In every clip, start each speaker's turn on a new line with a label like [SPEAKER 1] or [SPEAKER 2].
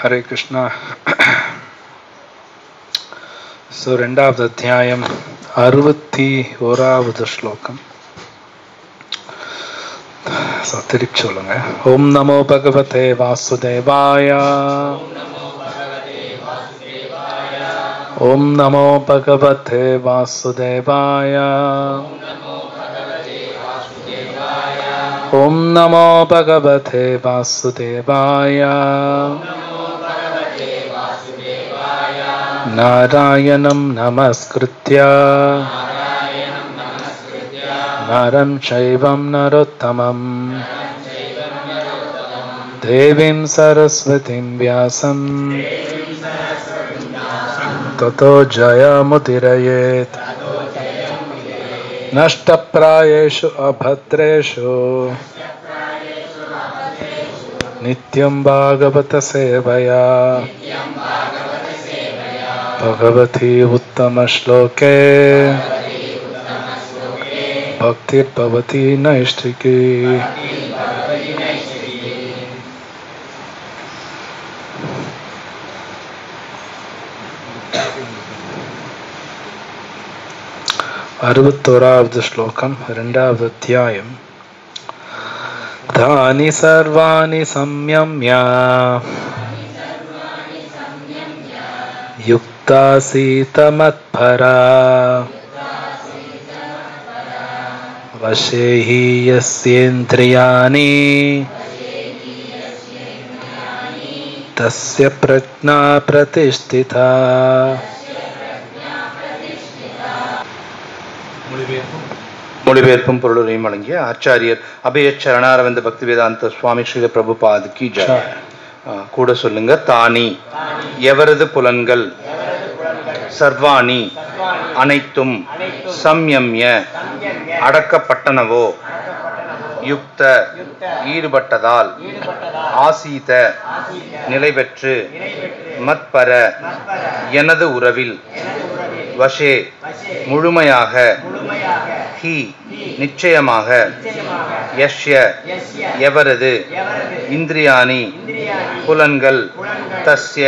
[SPEAKER 1] Hare Krishna. So, ரெண்டாவது அத்தியாயம் 61வது ஸ்லோகம். திருப்பி சொல்லுங்க. ஓம் நமோ பகவதே வாசுதேவாய. ஓம் நமோ பகவதே வாசுதேவாய. ஓம் நமோ பகவதே வாசுதேவாய. நாராயணம் நமஸ்கிருத்ய நரம் சைவம் நரோத்தமம் தேவீம் சரஸ்வதிம் வியாசம் ததோ ஜயமுதிரயேத் நஷ்டப்ராயேஷு அபத்ரேஷு நித்யம் பாகவத சேவயா भगवती उत्तम श्लोके भक्तिर्भवती नैष्ठिकी. अरुवत्तोरावद् श्लोकम இரண்டாவது அத்தியாயம். தானி சர்வாணி சம்யம்ய युक्तासीतमत्परा वशे हि यस्येन्द्रियाणि तस्य प्रज्ञा प्रतिष्ठिता.
[SPEAKER 2] மொழிபெயர்ப்பும் பொருளையும் வழங்கிய ஆச்சாரியர் அபயச்சரணாரவிந்த பக்தி வேதாந்த சுவாமி ஸ்ரீல பிரபுபாத் கி ஜெய். கூட சொல்லுங்க. தானி எவரது புலன்கள், சர்வாணி அனைத்தும், சம்யம்ய அடக்கப்பட்டனவோ, யுக்த ஈடுபட்டதால், ஆசீத நிலை பெற்று, மத்பர எனது உறவில், வஷே முழுமையாக, ஹி நிச்சயமாக, யஷ்ய எவரது, இந்திரியாணி புலன்கள், தஸ்ய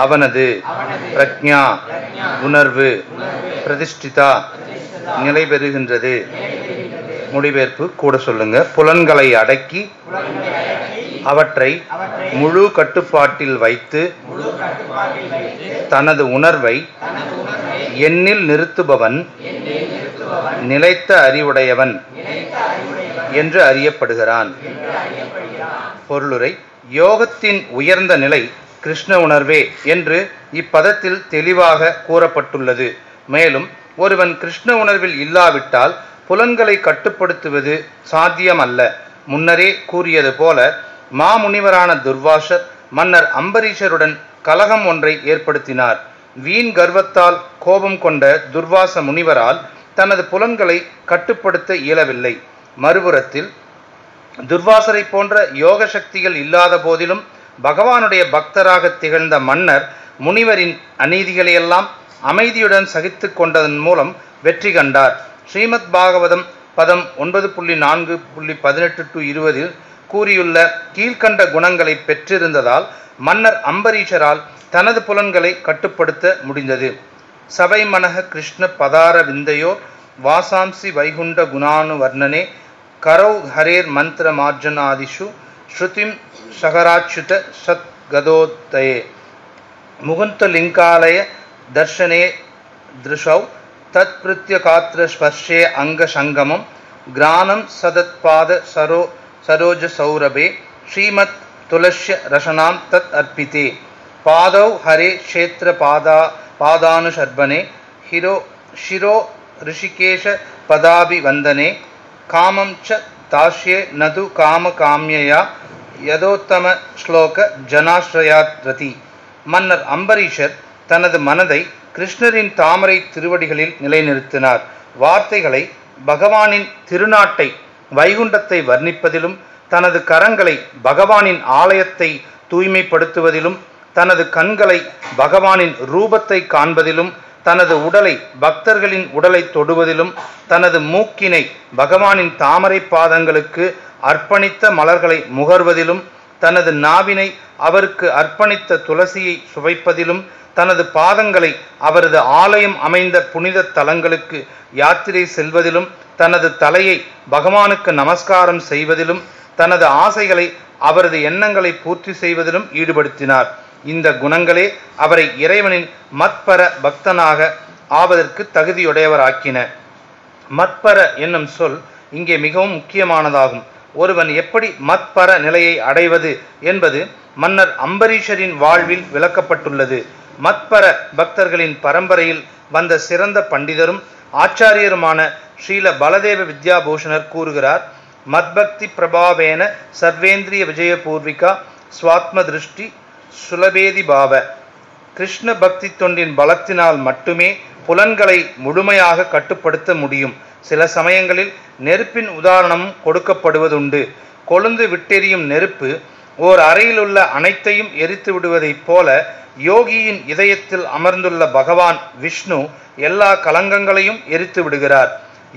[SPEAKER 2] அவனது, பிரக்ஞா உணர்வு, பிரதிஷ்டிதா நிலை பெறுகின்றது. மொழிபெயர்ப்பு கூட சொல்லுங்க. புலன்களை அடக்கி அவற்றை முழு கட்டுப்பாட்டில் வைத்து தனது உணர்வை எண்ணில் நிறுத்துபவன் நிலைத்த அறிவுடையவன் என்று அறியப்படுகிறான். பொருளுரை. யோகத்தின் உயர்ந்த நிலை கிருஷ்ண உணர்வே என்று இப்பதத்தில் தெளிவாக கூறப்பட்டுள்ளது. மேலும் ஒருவன் கிருஷ்ண உணர்வில் இல்லாவிட்டால் புலன்களை கட்டுப்படுத்துவது சாத்தியமல்ல. முன்னரே கூறியது போல மாமுனிவரான துர்வாசர் மன்னர் அம்பரீஷருடன் கலகம் ஒன்றை ஏற்படுத்தினார். வீண் கர்வத்தால் கோபம் கொண்ட துர்வாச முனிவரால் தனது புலன்களை கட்டுப்படுத்த இயலவில்லை. மறுபுறத்தில் துர்வாசரை போன்ற யோக சக்திகள் இல்லாத போதிலும் பகவானுடைய பக்தராக திகழ்ந்த மன்னர் முனிவரின் அநீதிகளையெல்லாம் அமைதியுடன் சகித்து கொண்டதன் மூலம் வெற்றி கண்டார். ஸ்ரீமத் பாகவதம் பதம் 9.4.18-20 கூறியுள்ள கீழ்கண்ட குணங்களை பெற்றிருந்ததால் மன்னர் அம்பரீஷரால் தனது புலன்களை கட்டுப்படுத்த முடிந்தது. சபை மனக கிருஷ்ண பதார விந்தையோர் வாசாம்சி வைகுண்ட குணானு வர்ணனே கரௌ ஹரேர் மந்திர மார்ஜனாதிஷு ஸ்ருதிம் சகராச்சுத சத் கதோதயே முகுந்த லிங்காலய தர்ஷனே திருஷௌ தத் பிருத்ய காத்திர ஸ்பர்ஷே அங்க சங்கமம் கிரானம் சதத்பாத சரோஜ சௌரபே ஸ்ரீமத் துலஷ்ய ரசனாம் தத் அர்ப்பிதே பாதௌ ஹரே க்ஷேத்திர பாதானுஷர்பனே ஷிரோ ரிஷிகேஷ பதாபி வந்தனே காமம் ச தாஷ்யே நது காம காமியா யதோத்தம ஸ்லோக ஜனாஸ்ரயாத் ரதி. மன்னர் அம்பரீஷர் தனது மனதை கிருஷ்ணரின் தாமரை திருவடிகளில் நிலைநிறுத்தினார். வார்த்தைகளை பகவானின் திருநாட்டை வைகுண்டத்தை வர்ணிப்பதிலும், தனது கரங்களை பகவானின் ஆலயத்தை தூய்மைப்படுத்துவதிலும், தனது கண்களை பகவானின் ரூபத்தை காண்பதிலும், தனது உடலை பக்தர்களின் உடலை தொடுவதிலும், தனது மூக்கினை பகவானின் தாமரை பாதங்களுக்கு அர்ப்பணித்த மலர்களை முகர்வதிலும், தனது நாவினை அவருக்கு அர்ப்பணித்த துளசியை சுவைப்பதிலும், தனது பாதங்களை அவரது ஆலயம் அமைந்த புனித தலங்களுக்கு யாத்திரை செல்வதிலும், தனது தலையை பகவானுக்கு நமஸ்காரம் செய்வதிலும், தனது ஆசைகளை அவரது எண்ணங்களை பூர்த்தி செய்வதிலும் ஈடுபடுத்தினார். இந்த குணங்களே அவரை இறைவனின் மத்பர பக்தனாக ஆவதற்கு தகுதியுடையவராக்கின. மத்பர என்னும் சொல் இங்கே மிகவும் முக்கியமானதாகும். ஒருவன் எப்படி மத்பர நிலையை அடைவது என்பது மன்னர் அம்பரீஷரின் வாழ்வில் விளக்கப்பட்டுள்ளது. மத்பர பக்தர்களின் பரம்பரையில் வந்த சிறந்த பண்டிதரும் ஆச்சாரியருமான ஸ்ரீல பலதேவ வித்யாபூஷணர் கூறுகிறார், மத்பக்தி பிரபாவேன சர்வேந்திரிய விஜய பூர்விகா ஸ்வாத்ம திருஷ்டி சுலபேதி பாவ. கிருஷ்ண பக்தி தொண்டின் பலத்தினால் மட்டுமே புலன்களை முழுமையாக கட்டுப்படுத்த முடியும். சில சமயங்களில் நெருப்பின் உதாரணமும் கொடுக்கப்படுவதுண்டு. கொழுந்து விட்டெறியும் நெருப்பு ஓர் அறையிலுள்ள அனைத்தையும் எரித்து விடுவதைப் போல யோகியின் இதயத்தில் அமர்ந்துள்ள பகவான் விஷ்ணு எல்லா கலங்கங்களையும் எரித்து விடுகிறார்.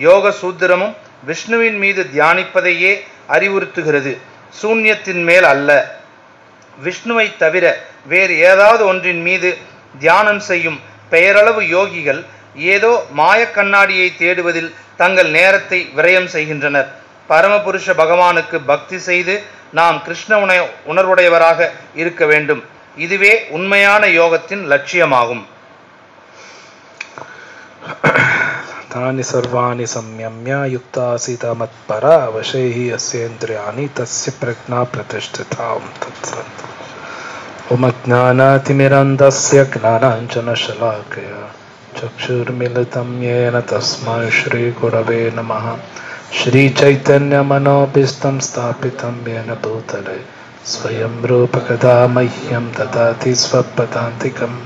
[SPEAKER 2] யோக சூத்திரமும் விஷ்ணுவின் மீது தியானிப்பதையே அறிவுறுத்துகிறது, சூன்யத்தின் மேல் அல்ல. விஷ்ணுவை தவிர வேறு ஏதாவது ஒன்றின் மீது தியானம் செய்யும் பெயரளவு யோகிகள் ஏதோ மாய கண்ணாடியை தேடுவதில் தங்கள் நேரத்தை விரயம் செய்கின்றனர். பரமபுருஷ பகவானுக்கு பக்தி செய்து நாம் கிருஷ்ண உணர்வுடையவராக இருக்க வேண்டும். இதுவே உண்மையான யோகத்தின் லட்சியமாகும்.
[SPEAKER 1] தானி சர்வாணி சம்யம்ய யுக்தாசித மத்பரா வசைஹி அஸ்யேந்திரியாணி தஸ்ய பிரக்ஞா பிரதிஷ்டிதாம் தத்சத். ஓம் அஜ்ஞானாதிமிரந்தஸ்ய ஞானாஞ்சனசலாக்கயா சக்ஷுர்மிலிதம் யேன தஸ்மை ஸ்ரீ குரவே நமः. ஸ்ரீ சைத்தன்ய மனோபீஷ்டம் ஸ்தாபிதம் யேன பூதலே ஸ்வயம் ரூப கதா மஹ்யம் ததாதி ஸ்வபதாந்திகம்.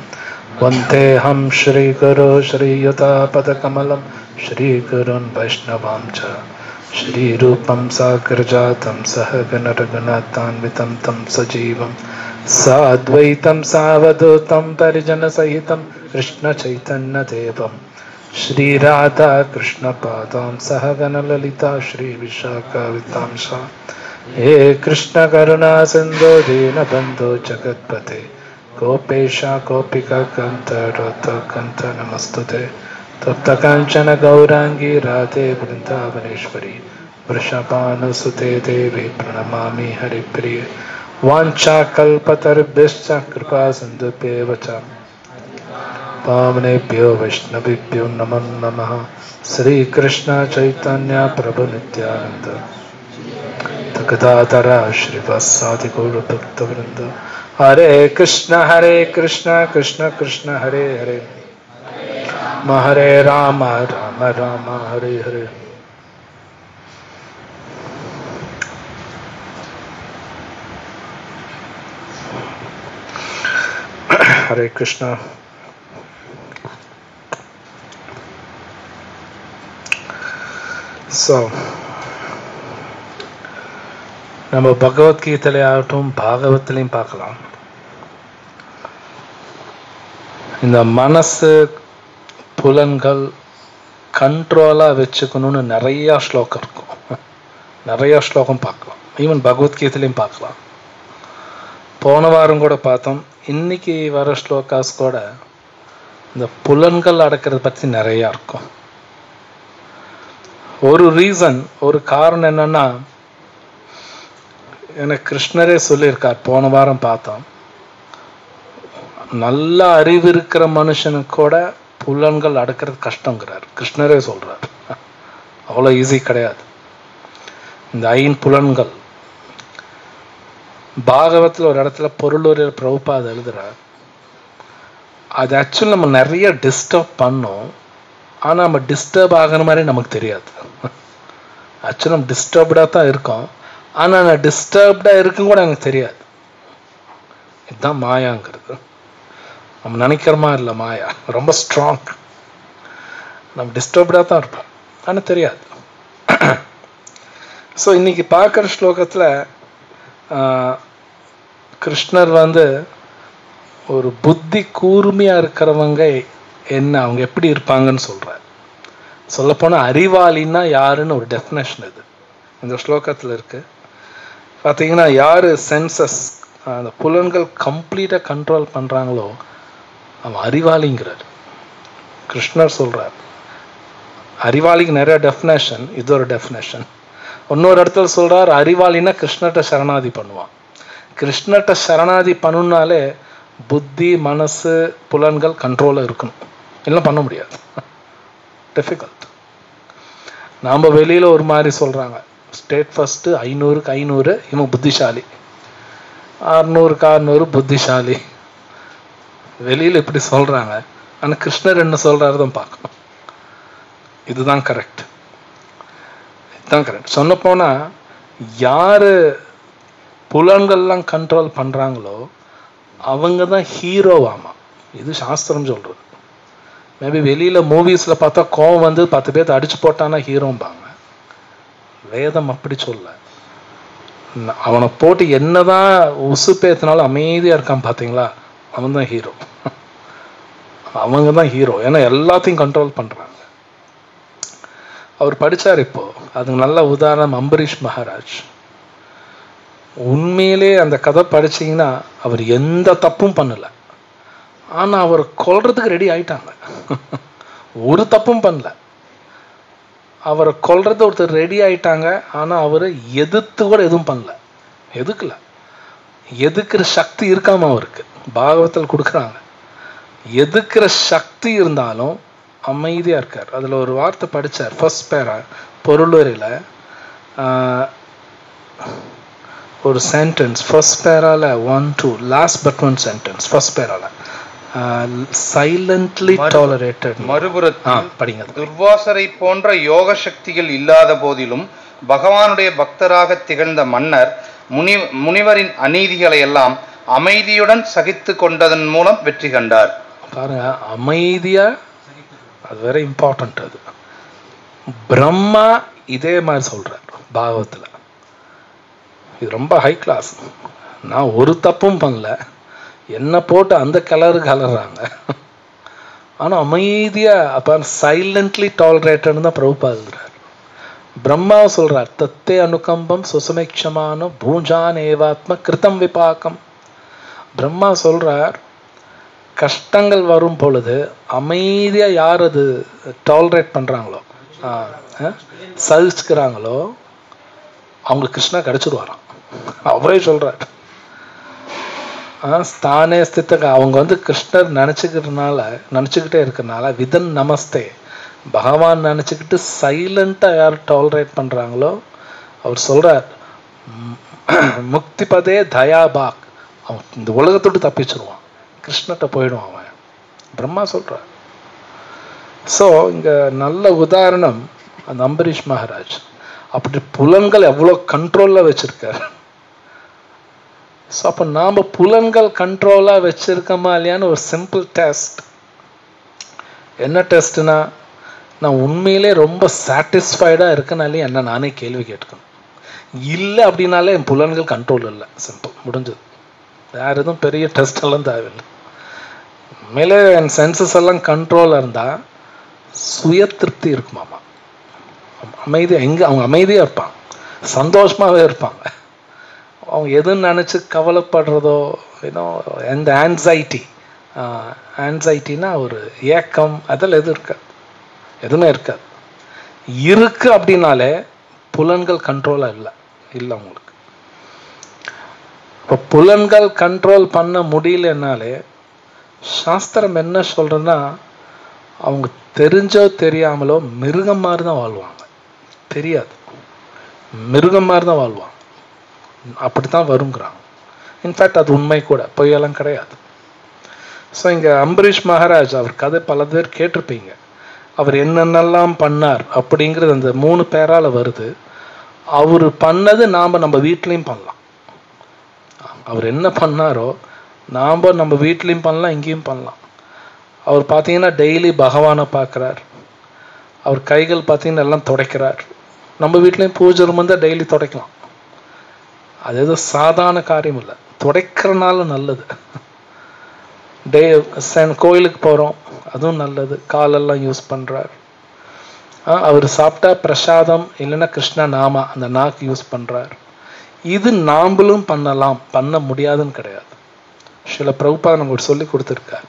[SPEAKER 1] வந்தேஹம் ஸ்ரீ குரு ஸ்ரீயுதாபதகமலம் ஸ்ரீ குருன் வைஷ்ணவாம் ச. ஸ்ரீ ரூபம் சாகரஜாதம் சஹகன ரகுநாதான்விதம் தம் சஜீவம் சாத்வைதம் சாவதூதம் பரிஜன சகிதம் கிருஷ்ண சைத்தன்ய தேவம் ஸ்ரீ ராதா கிருஷ்ண பாதாம் சஹகன லலிதா ஸ்ரீ விஷாகா விதாம்சா. ஹே கிருஷ்ண கருணா சிந்தோ தீனபந்தோ ஜகத்பதே கோபேஷா கோபிகா கந்த ரோத கந்த நமஸ்துதே. தப்த காஞ்சன கௌராங்கி ராதே விருந்தாவனேஸ்வரி वृषभानुसुते देवी प्रणमामि हरिप्रिये. वाञ्छाकल्पतरुभ्यश्च कृपा सिन्धुभ्येव च पावनेभ्यो वैष्णवेभ्यो नमो नमः. श्रीकृष्ण चैतन्य प्रभु नित्यानन्द गदाधर श्रीवासादि गौरभक्तवृन्द. हरे कृष्ण कृष्ण कृष्ण हरे हरे, हरे राम राम राम हरे हरे. हरे कृष्णा. So நம்ம பகவத்கீதையிலே ஆகட்டும் பாகவத்திலையும் பார்க்கலாம், இந்த மனசு புலன்கள் கண்ட்ரோலா வச்சுக்கணும்னு நிறைய ஸ்லோகம் இருக்கும், நிறைய ஸ்லோகம் பார்க்கலாம். ஈவன் பகவத்கீதையிலையும் பார்க்கலாம். போன வாரம் கூட பார்த்தோம். இன்னைக்கு வர ஸ்லோகாஸ் கூட இந்த புலன்கள் அடக்கிறது பற்றி நிறையா இருக்கும். ஒரு ரீசன், ஒரு காரணம் என்னன்னா, எனக்கு கிருஷ்ணரே சொல்லியிருக்கார். போன வாரம் பார்த்தோம், நல்ல அறிவு இருக்கிற மனுஷனுக்கு கூட புலன்கள் அடக்கிறது கஷ்டங்கிறார். கிருஷ்ணரே சொல்றார், அவ்வளோ ஈஸி கிடையாது. இந்த ஐம்புலன்கள் பாகவத்தில் ஒரு இடத்துல பொருளுரையில் பிரபுபாத் எழுதுறார், அது ஆக்சுவலி நம்ம நிறைய டிஸ்டர்ப் பண்ணோம், ஆனால் நம்ம டிஸ்டர்ப் ஆகிற மாதிரி நமக்கு தெரியாது. ஆக்சுவலி நம்ம டிஸ்டர்ப்டாக தான் இருக்கோம், ஆனால் நான் டிஸ்டர்ப்டாக இருக்கும் கூட எனக்கு தெரியாது. இதுதான் மாயாங்கிறது. நம்ம நினைக்கிற மாதிரி இல்லை, மாயா ரொம்ப ஸ்ட்ராங். நம்ம டிஸ்டர்ப்டாக தான் இருப்போம், ஆனால் தெரியாது. ஸோ இன்னைக்கு பார்க்குற ஸ்லோகத்தில் கிருஷ்ணர் ஒரு புத்தி கூர்மையாக இருக்கிறவங்க என்ன, அவங்க எப்படி இருப்பாங்கன்னு சொல்கிறார். சொல்லப்போனால் அறிவாளின்னா யாருன்னு ஒரு டெஃபினேஷன் இது இந்த ஸ்லோகத்தில் இருக்கு. பார்த்தீங்கன்னா யார் சென்சஸ் அந்த புலன்கள் கம்ப்ளீட்டாக கண்ட்ரோல் பண்ணுறாங்களோ அவன் அறிவாளிங்கிறார். கிருஷ்ணர் சொல்கிறார். அறிவாளிக்கு நிறைய டெஃபினேஷன், இது ஒரு டெஃபினேஷன். இன்னொரு இடத்துல சொல்கிறார் அறிவாளின்னா கிருஷ்ணர்கிட்ட சரணாதி பண்ணுவான். கிருஷ்ணர்கிட்ட சரணாதி பண்ணுனாலே புத்தி மனசு புலன்கள் கண்ட்ரோலில் இருக்கணும், இல்லை பண்ண முடியாது, டிஃபிகல்ட். நாம் வெளியில் ஒரு மாதிரி சொல்கிறாங்க, ஸ்டேட் ஃபஸ்ட்டு 500க்கு 500 இவன் புத்திசாலி, 600க்கு 600 புத்திசாலி. வெளியில் இப்படி சொல்கிறாங்க. ஆனால் கிருஷ்ணர் என்ன சொல்கிறாரு தான் பார்க்கணும். இதுதான் கரெக்ட், இதுதான் கரெக்ட். சொன்னப்போனால் யார் புலன்கள்லாம் கண்ட்ரோல் பண்ணுறாங்களோ அவங்க தான் ஹீரோவாமா. இது சாஸ்திரம் சொல்கிறது. மேபி வெளியில் மூவிஸில் பார்த்தா கோவம் வந்து 10 பேர்த்த அடிச்சு போட்டானா ஹீரோம்பாங்க. வேதம் அப்படி சொல்ல. அவனை போட்டு என்னதான் உசுப்பேத்தினாலும் அமைதியாக இருக்கான் பார்த்தீங்களா, அவன் தான் ஹீரோ. அவங்க தான் ஹீரோ, ஏன்னா எல்லாத்தையும் கண்ட்ரோல் பண்ணுறாங்க. அவர் படித்தார் இப்போ, அதுக்கு நல்ல உதாரணம் அம்பரீஷ் மகாராஜ். உண்மையிலே அந்த கதை படிச்சிங்கன்னா அவர் எந்த தப்பும் பண்ணலை, ஆனால் அவர் கொல்றதுக்கு ரெடி ஆயிட்டாங்க. ஒரு தப்பும் பண்ணல, அவரை கொல்றது ஒருத்தர் ரெடி ஆயிட்டாங்க. ஆனால் அவரை எதிர்த்து கூட எதுவும் பண்ணல, எதுக்கல. எதுக்குற சக்தி இருக்காம அவருக்கு பாகவத்தில் கொடுக்குறாங்க. எதுக்குற சக்தி இருந்தாலும் அமைதியாக இருக்கார். அதில் ஒரு வார்த்தை படித்தார், ஃபர்ஸ்ட் பேரா பொருளுரையில் ஒரு சென்டென்ஸ், ஃபர்ஸ்ட் பேரால 1 2 last but one sentence first பேரால சைலண்ட்லி டாலரேட்டட்.
[SPEAKER 2] மறுபுறத்தில் படிங்க. துர்வாசரை போன்ற யோக சக்திகள் இல்லாத போதிலும் பகவானுடைய பக்தராக திகழ்ந்த மன்னர் முனிவரின் அநீதிகளை எல்லாம் அமைதியுடன் சகித்து கொண்டதன் மூலம் வெற்றி கண்டார்.
[SPEAKER 1] பாருங்க, அமைதியா, அது வெரி இம்பார்ட்டன்ட். அது பிரம்மா இதே மாதிரி சொல்றார் பாகவத்துல. இது ரொம்ப ஹை கிளாஸ். நான் ஒரு தப்பும் பண்ணல, என்ன போட்டு அந்த கலர்றாங்க. ஆனால் அமைதியாக அப்போ சைலண்ட்லி டாலரேட்டட்னு தான் பிரபுபாதுறார். பிரம்மாவை சொல்கிறார், தத்தே அனுகம்பம் சுசமேட்சமான பூஜான் ஏவாத்ம கிருத்தம் விபாக்கம். பிரம்மா சொல்கிறார், கஷ்டங்கள் வரும் பொழுது அமைதியாக யார் அது டாலரேட் பண்ணுறாங்களோ, சகிச்சுக்கிறாங்களோ அவங்க கிருஷ்ணா கிடச்சிடுவாராம். அவரே சொல்கிறார். ஸ்தானே ஸ்தித்தக அவங்க வந்து கிருஷ்ணர் நினச்சிக்கிட்டே இருக்கிறனால விதன் நமஸ்தே பகவான் நினச்சிக்கிட்டு சைலண்ட்டாக யார் டாலரேட் பண்ணுறாங்களோ அவர் சொல்கிறார், முக்திபதே தயாபாக், அவன் இந்த உலகத்தோடு தப்பிச்சிருவான், கிருஷ்ணர்கிட்ட போயிடுவான் அவன். பிரம்மா சொல்கிறார். ஸோ இங்கே நல்ல உதாரணம் அந்த அம்பரீஷ் மகாராஜ். அப்படி புலன்கள் எவ்வளோ கண்ட்ரோலில் வச்சுருக்கார். ஸோ அப்போ நாம் புலன்கள் கண்ட்ரோலாக வச்சுருக்கோமா இல்லையான்னு ஒரு சிம்பிள் டெஸ்ட். என்ன டெஸ்ட்னா, நான் உண்மையிலே ரொம்ப சாட்டிஸ்ஃபைடாக இருக்கனாலே என்ன நானே கேள்வி கேட்டுக்கணும். இல்லை அப்படின்னாலே என் புலன்கள் கண்ட்ரோல் இல்லை, சிம்பிள், முடிஞ்சது. வேறு எதுவும் பெரிய டெஸ்ட் எல்லாம் தேவையில்லை. உண்மையிலே என் சென்சஸ் எல்லாம் கண்ட்ரோலாக இருந்தால் சுய திருப்தி இருக்குமாமா. அமைதியாக அவங்க அமைதியாக இருப்பாங்க, சந்தோஷமாகவே இருப்பாங்க. அவங்க எதுன்னு நினச்சி கவலைப்படுறதோ எந்த ஆன்சைட்டினா ஒரு ஏக்கம் அதெல்லாம் எதுவும் இருக்காது, எதுவுமே இருக்காது. இருக்கு அப்படின்னாலே புலன்கள் கண்ட்ரோலாக இல்லை அவங்களுக்கு. இப்போ புலன்கள் கண்ட்ரோல் பண்ண முடியலன்னாலே சாஸ்திரம் என்ன சொல்கிறேன்னா, அவங்க தெரிஞ்சோ தெரியாமலோ மிருகம் மாதிரி தான் வாழ்வாங்க. தெரியாது, மிருகம் மாதிரி தான் வாழ்வாங்க. அப்படி தான் வருங்கிறாங்க. இன்ஃபேக்ட் அது உண்மை கூட, பொய்யெல்லாம் கிடையாது. ஸோ இங்கே அம்பரீஷ் மகாராஜ் அவர் கதை பல பேர் கேட்டிருப்பீங்க. அவர் என்னென்னலாம் பண்ணார் அப்படிங்கிறது அந்த 3 பேரால் வருது. அவர் பண்ணது நாம் நம்ம வீட்லேயும் பண்ணலாம். அவர் என்ன பண்ணாரோ நாம் நம்ம வீட்லேயும் பண்ணலாம், இங்கேயும் பண்ணலாம். அவர் பார்த்தீங்கன்னா டெய்லி பகவானை பார்க்குறார். அவர் கைகள் பார்த்தீங்கன்னா எல்லாம் துடைக்கிறார். நம்ம வீட்லேயும் பூஜை ரூம் இருந்தால் டெய்லி துடைக்கலாம். அது எதுவும் சாதாரண காரியம் இல்லை, துடைக்கிறனால நல்லது. கோயிலுக்கு போகிறோம், அதுவும் நல்லது. காலெல்லாம் யூஸ் பண்ணுறார். அவர் சாப்பிட்டா பிரசாதம் இல்லைன்னா கிருஷ்ணா நாமா அந்த நாக்கு யூஸ் பண்ணுறார். இது நாம்பளும் பண்ணலாம், பண்ண முடியாதுன்னு கிடையாது. சில பிரபுபாதம் நமக்கு சொல்லி கொடுத்துருக்காரு.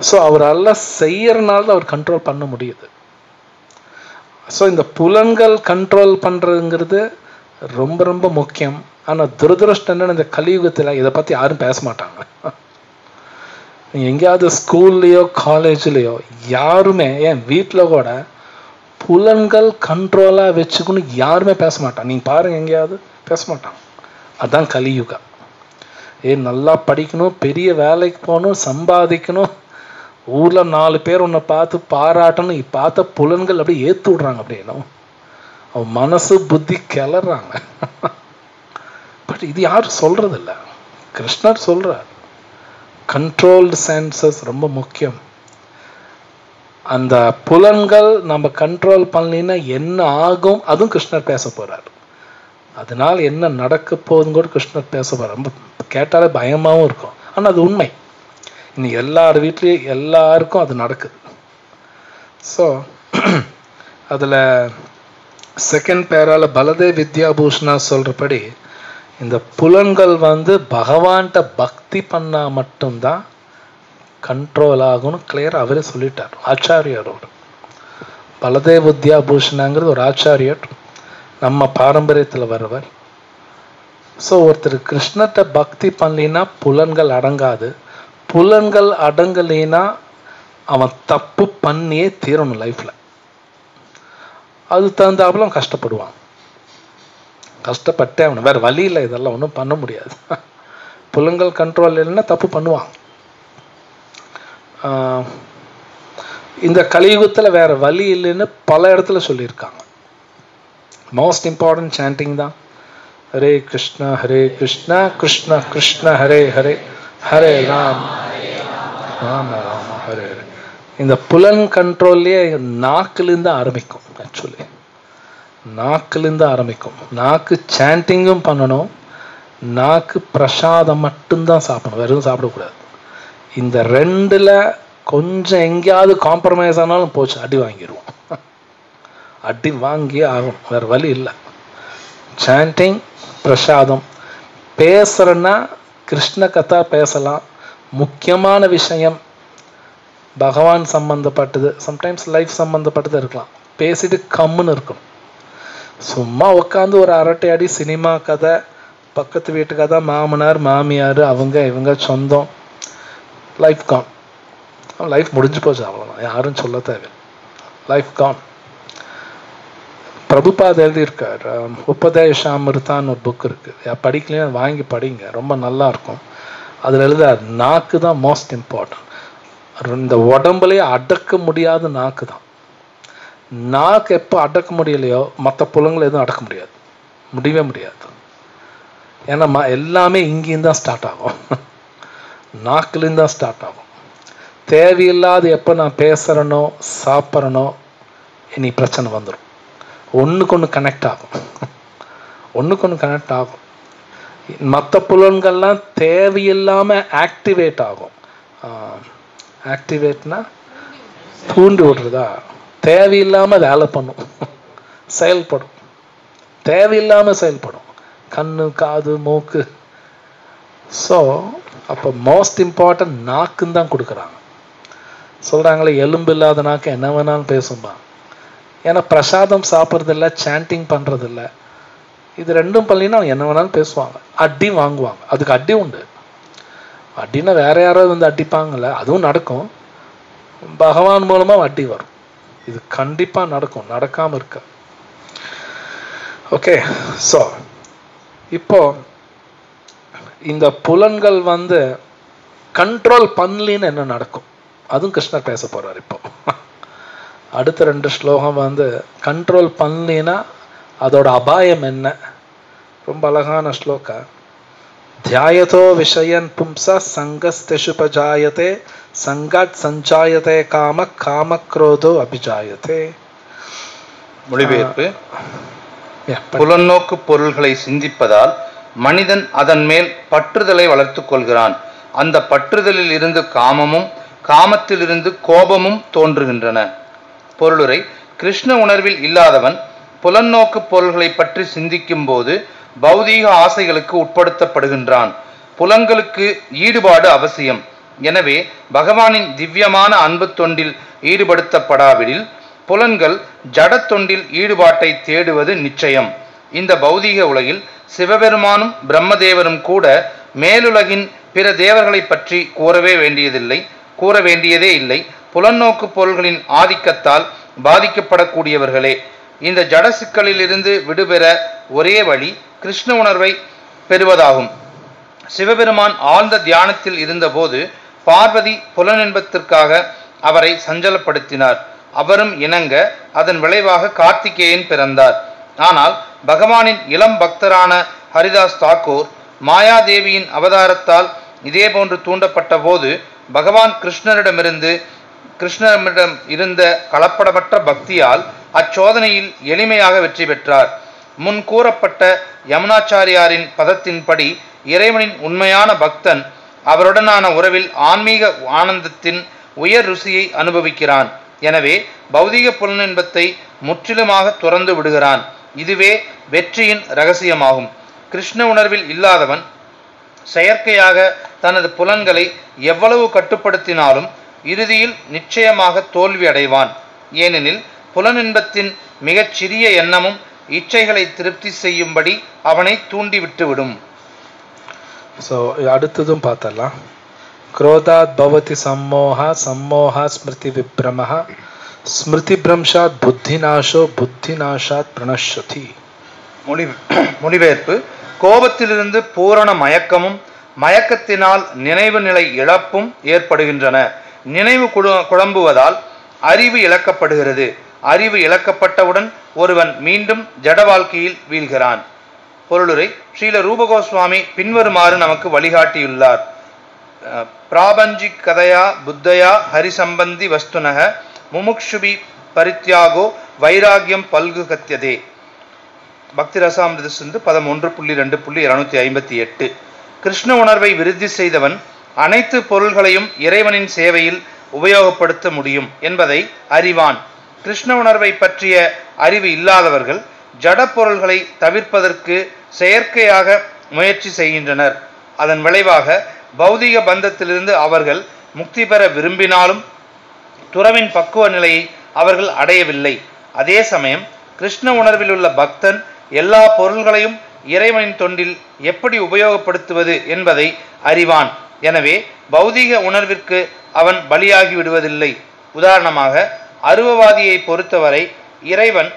[SPEAKER 1] ஸோ அவரால் செய்யறனால அவர் கண்ட்ரோல் பண்ண முடியுது. ஸோ இந்த புலன்கள் கண்ட்ரோல் பண்ணுறதுங்கிறது ரொம்ப ரொம்ப முக்கியம். ஆனால் துரதிருஷ்டம் என்னன்னு, இந்த கலியுகத்தில் இதை பற்றி யாரும் பேச மாட்டாங்க. எங்கேயாவது ஸ்கூல்லையோ காலேஜ்லேயோ யாருமே, ஏன் வீட்டில் கூட புலன்கள் கண்ட்ரோலாக வச்சுக்கணும் யாருமே பேச மாட்டாங்க. நீங்கள் பாருங்கள், எங்கேயாவது பேச மாட்டாங்க. அதுதான் கலியுகம். நல்லா படிக்கணும், பெரிய வேலைக்கு போகணும், சம்பாதிக்கணும், ஊரில் 4 பேர் உன்னை பார்த்து பாராட்டணும், பார்த்த புலன்கள் அப்படியே ஏற்று விடுறாங்க. அப்படின்னா அவன் மனசு புத்தி கிளறாங்க. பட் இது யாரும் சொல்றதில்ல. கிருஷ்ணர் சொல்றார், கண்ட்ரோல்டு சென்சஸ் ரொம்ப முக்கியம். அந்த புலன்கள் நம்ம கண்ட்ரோல் பண்ணலைன்னா என்ன ஆகும், அதுவும் கிருஷ்ணர் பேச போறார். அதனால என்ன நடக்க போகுதுன்னு கூட கிருஷ்ணர் பேச போறார். ரொம்ப கேட்டாலே பயமாகவும் இருக்கும், ஆனால் அது உண்மை. இன்னும் எல்லார் வீட்லேயும் எல்லாருக்கும் அது நடக்குது. ஸோ அதில் செகண்ட் பேரால பலதேவ் வித்யாபூஷணா சொல்கிறபடி, இந்த புலன்கள் பகவான்கிட்ட பக்தி பண்ணால் மட்டும்தான் கண்ட்ரோல் ஆகும்னு கிளியராக அவரே சொல்லிட்டார், ஆச்சாரியரோடு. பலதேவ் வித்யாபூஷணாங்கிறது ஒரு ஆச்சாரியர், நம்ம பாரம்பரியத்தில் வருவர். ஸோ ஒருத்தர் கிருஷ்ணர்கிட்ட பக்தி பண்ணலின்னா புலன்கள் அடங்காது. புலன்கள் அடங்கலைன்னா அவன் தப்பு பண்ணியே தீரணும் லைஃப்பில். அது தகுந்தாப்புல கஷ்டப்படுவான், கஷ்டப்பட்டே அவனு, வேறு வழி இல்லை, இதெல்லாம் ஒன்றும் பண்ண முடியாது. புலன்கள் கண்ட்ரோல் இல்லைன்னா தப்பு பண்ணுவான். இந்த கலியுகத்தில் வேற வழி இல்லைன்னு பல இடத்துல சொல்லியிருக்காங்க. மோஸ்ட் இம்பார்ட்டன்ட் சாண்டிங் தான் ஹரே கிருஷ்ணா கிருஷ்ண கிருஷ்ண ஹரே ஹரே, ஹரே ராம் ராம ராம ஹரே ஹரே. இந்த புலன் கண்ட்ரோல்லையே நாக்குலேருந்து ஆரம்பிக்கும். ஆக்சுவலி நாக்குலேருந்து ஆரம்பிக்கும். நாக்கு சாண்டிங்கும் பண்ணணும், நாக்கு பிரசாதம் மட்டும்தான் சாப்பிடணும், வெறும் சாப்பிடக்கூடாது. இந்த ரெண்டில் கொஞ்சம் எங்கேயாவது காம்ப்ரமைஸ் ஆனாலும் போச்சு, அடி வாங்கிடுவோம். அடி வாங்கியே ஆகும், வேறு வழி இல்லை. சாண்டிங், பிரசாதம். பேசுறேன்னா கிருஷ்ண கதா பேசலாம், முக்கியமான விஷயம் பகவான் சம்பந்தப்பட்டது, சம்டைம்ஸ் லைஃப் சம்பந்தப்பட்டது இருக்கலாம், பேசிட்டு கம்முன்னு இருக்கணும். சும்மா உட்காந்து ஒரு அரட்டை அடி சினிமா கதை, பக்கத்து வீட்டு கதை, மாமனார் மாமியார் அவங்க இவங்க சொந்தம், லைஃப் கான். லைஃப் முடிஞ்சு போச்சு, அவ்வளோதான், யாரும் சொல்ல தேவை, லைஃப் கான். பிரபுபாத் எழுதியிருக்கார், உபதேஷாமிருதான்னு ஒரு புக் இருக்குது, படிக்கலைன்னா வாங்கி படிங்க, ரொம்ப நல்லா இருக்கும். அதில் எழுதார், நாக்கு தான் மோஸ்ட் இம்பார்ட்டன்ட். இந்த உடம்புலையே அடக்க முடியாத நாக்கு தான். நாக்கு எப்போ அடக்க முடியலையோ மற்ற புலங்களை எதுவும் அடக்க முடியாது, முடியவே முடியாது. ஏன்னா எல்லாமே இங்கேயும் தான் ஸ்டார்ட் ஆகும், நாக்குலேருந்து தான் ஸ்டார்ட் ஆகும். தேவையில்லாத எப்போ நான் பேசுகிறேனோ சாப்பிட்றனோ இனி பிரச்சனை வந்துடும். ஒன்றுக்கு ஒன்று கனெக்ட் ஆகும், ஒன்றுக்கு ஒன்று கனெக்ட் ஆகும். மற்ற புலன்கள்லாம் தேவையில்லாமல் ஆக்டிவேட் ஆகும். ஆக்டிவேட்னா தூண்டி விடுறதா, தேவையில்லாமல் வேலை பண்ணும், செயல்படும், தேவையில்லாமல் செயல்படும், கண்ணு காது மூக்கு. ஸோ அப்போ மோஸ்ட் இம்பார்ட்டன்ட் நாக்குன்னு தான் கொடுக்குறாங்க. சொல்கிறாங்களே எலும்பு இல்லாத நாக்கு என்ன வேணாலும் பேசும்பா. ஏன்னா பிரசாதம் சாப்பிட்றதில்ல, சாண்டிங் பண்ணுறதில்ல, இது ரெண்டும் பண்ணலின்னா என்ன வேணாலும் பேசுவாங்க, அடி வாங்குவாங்க. அதுக்கு அடி உண்டு. அடின்னா வேற யாராவது அடிப்பாங்கல்ல, அதுவும் நடக்கும். பகவான் மூலமாக அடி வரும், இது கண்டிப்பாக நடக்கும், நடக்காமல் இருக்க. ஓகே, ஸோ இப்போ இந்த புலன்கள் கண்ட்ரோல் பண்ணலின்னு என்ன நடக்கும், அதுவும் கிருஷ்ணர் பேச போறார். இப்போ அடுத்த 2 ஸ்லோகம் கண்ட்ரோல் பண்ணலின்னா அதோட அபாயம் என்ன, ரொம்ப அழகான ஸ்லோகா. தியாயதோ விஷயன் பும்ச சங்கஸ்தேஷுபஜாயதே சங்காத் சஞ்சாயதே காம காமக்ரோதோ அபிஜாயதே.
[SPEAKER 2] மொழிபெயர்ப்பு. புலநோக்கு பொருள்களை சிந்திப்பதால் மனிதன் அதன் மேல் பற்றுதலை வளர்த்து கொள்கிறான். அந்த பற்றுதலில் இருந்து காமமும் காமத்திலிருந்து கோபமும் தோன்றுகின்றன. பொருளுரை. கிருஷ்ண உணர்வில் இல்லாதவன் புலநோக்கு பொருள்களை பற்றி சிந்திக்கும் போது பௌதீக ஆசைகளுக்கு உட்படுத்தப்படுகின்றான். புலன்களுக்கு ஈடுபாடு அவசியம். எனவே பகவானின் திவ்யமான அன்பு தொண்டில் ஈடுபடுத்தப்படாவிடில் புலன்கள் ஜட தொண்டில் ஈடுபாட்டை தேடுவது நிச்சயம். இந்த பௌதீக உலகில் சிவபெருமானும் பிரம்மதேவரும் கூட மேலுலகின் பிற தேவர்களை பற்றி கூற வேண்டியதே இல்லை. புலன்னோக்கு பொருள்களின் ஆதிக்கத்தால் பாதிக்கப்படக்கூடியவர்களே. இந்த ஜட சிக்கலிலிருந்து விடுபெற ஒரே வழி கிருஷ்ண உணர்வை பெறுவதாகும். சிவபெருமான் ஆழ்ந்த தியானத்தில் இருந்தபோது பார்வதி புலனின்பத்திற்காக அவரை சஞ்சலப்படுத்தினார். அவரும் இணங்க அதன் விளைவாக கார்த்திகேயன் பிறந்தார். ஆனால் பகவானின் இளம் பக்தரான ஹரிதாஸ் தாக்கூர் மாயாதேவியின் அவதாரத்தால் இதேபோன்று தூண்டப்பட்ட போது பகவான் கிருஷ்ணரிடம் இருந்த கலப்படமற்ற பக்தியால் அச்சோதனையில் எளிமையாக வெற்றி பெற்றார். முன் கூறப்பட்ட யமுனாச்சாரியாரின் பதத்தின்படி இறைவனின் உண்மையான பக்தன் அவருடனான உறவில் ஆன்மீக ஆனந்தத்தின் உயர் ருசியை அனுபவிக்கிறான். எனவே பௌதிக புலனின்பத்தை முற்றிலுமாக துறந்து விடுகிறான். இதுவே வெற்றியின் இரகசியமாகும். கிருஷ்ண உணர்வில் இல்லாதவன் செயற்கையாக தனது புலன்களை எவ்வளவு கட்டுப்படுத்தினாலும் இறுதியில் நிச்சயமாக தோல்வி அடைவான். ஏனெனில் புலனின்பத்தின் மிகச் சிறிய எண்ணமும் இச்சைகளை திருப்தி செய்யும்படி அவனை தூண்டிவிட்டுவிடும்.
[SPEAKER 1] ஸோ அடுத்ததும் பார்த்தலாம். क्रोधात् भवति सम्मोहः सम्मोहः स्मृति विभ्रमः स्मृति भ्रंशात् बुद्धिनाशो बुद्धिनाशात् प्रणश्यति.
[SPEAKER 2] மொழிபெயர்ப்பு: கோபத்திலிருந்து பூரண மயக்கமும் மயக்கத்தினால் நினைவு நிலை இழப்பும் ஏற்படுகின்றன. நினைவு குழம்புவதால் அறிவு இழக்கப்படுகிறது. அறிவு இழக்கப்பட்டவுடன் ஒருவன் மீண்டும் ஜட வாழ்க்கையில் வீழ்கிறான். பொருளுரை: ஸ்ரீல ரூபகோஸ்வாமி பின்வருமாறு நமக்கு வழிகாட்டியுள்ளார். பிராபஞ்சிக் கதையா புத்தயா ஹரிசம்பந்தி வஸ்துனக முமுக்ஷுபி பரித்யாகோ வைராகியம் பல்குகத்தியதே. பக்தி ரசாமிருத சிந்து 11.2.258. கிருஷ்ண உணர்வை விருத்தி செய்தவன் அனைத்து பொருள்களையும் இறைவனின் சேவையில் உபயோகப்படுத்த முடியும் என்பதை அறிவான். கிருஷ்ண உணர்வை பற்றிய அறிவு இல்லாதவர்கள் ஜட பொருள்களை தவிர்ப்பதற்கு செயற்கையாக முயற்சி செய்கின்றனர். அதன் விளைவாக பௌதிக பந்தத்திலிருந்து அவர்கள் முக்தி பெற விரும்பினாலும் துறவின் பக்குவ நிலையை அவர்கள் அடையவில்லை. அதே சமயம் கிருஷ்ண உணர்வில் உள்ள பக்தன் எல்லா பொருள்களையும் இறைவனின் தொண்டில் எப்படி உபயோகப்படுத்துவது என்பதை அறிவான். எனவே பௌதிக உணர்விற்கு அவன் பலியாகி விடுவதில்லை. உதாரணமாக, அருவவாதியை பொறுத்தவரை இறைவன்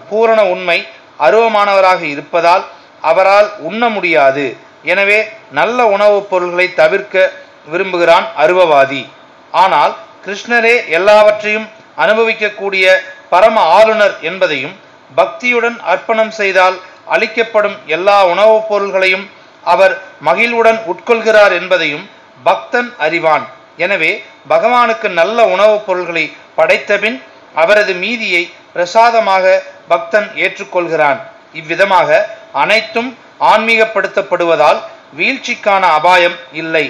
[SPEAKER 2] பூரண உண்மை அருவமானவராக இருப்பதால் அவரால் உண்ண முடியாது. எனவே நல்ல உணவுப் பொருள்களை தவிர்க்க விரும்புகிறான் அருவவாதி. ஆனால் கிருஷ்ணரே எல்லாவற்றையும் அனுபவிக்கக்கூடிய பரம ஆளுநர் என்பதையும் பக்தியுடன் அர்ப்பணம் செய்தால் அளிக்கப்படும் எல்லா உணவுப் பொருள்களையும் அவர் மகிழ்வுடன் உட்கொள்கிறார் என்பதையும் பக்தன் அறிவான். எனவே பகவானுக்கு நல்ல உணவுப் பொருள்களை படைத்தபின் அவரது மீதியை பிரசாதமாக பக்தன் ஏற்றுக்கொள்கிறான். இவ்விதமாக அனைத்தும் ஆன்மீகப்படுத்தப்படுவதால் வீழ்ச்சிக்கான அபாயம் இல்லை.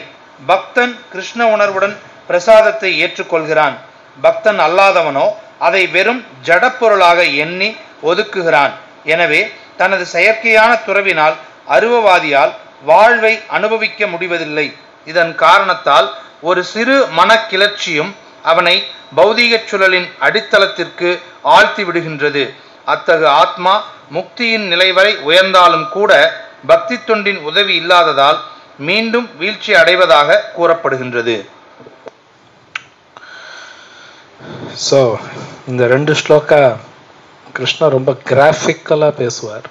[SPEAKER 2] பக்தன் கிருஷ்ண உணர்வுடன் பிரசாதத்தை ஏற்றுக்கொள்கிறான். பக்தன் அல்லாதவனோ அதை வெறும் ஜடப்பொருளாக எண்ணி ஒதுக்குகிறான். எனவே தனது செயற்கையான துறவினால் அருவவாதியால் வாழ்வை அனுபவிக்க முடிவதில்லை. இதன் காரணத்தால் ஒரு சிறு மனக்கிளர்ச்சியும் அவனை பௌதீக சுழலின் அடித்தளத்திற்கு ஆழ்த்தி விடுகின்றது. அத்தகு ஆத்மா முக்தியின் நிலை வரை உயர்ந்தாலும் கூட பக்தி தொண்டின் உதவி இல்லாததால் மீண்டும் வீழ்ச்சி அடைவதாக கூறப்படுகின்றது.
[SPEAKER 1] ஸோ இந்த 2 ஸ்லோகா கிருஷ்ணர் ரொம்ப கிராஃபிக்கலாக பேசுவார்.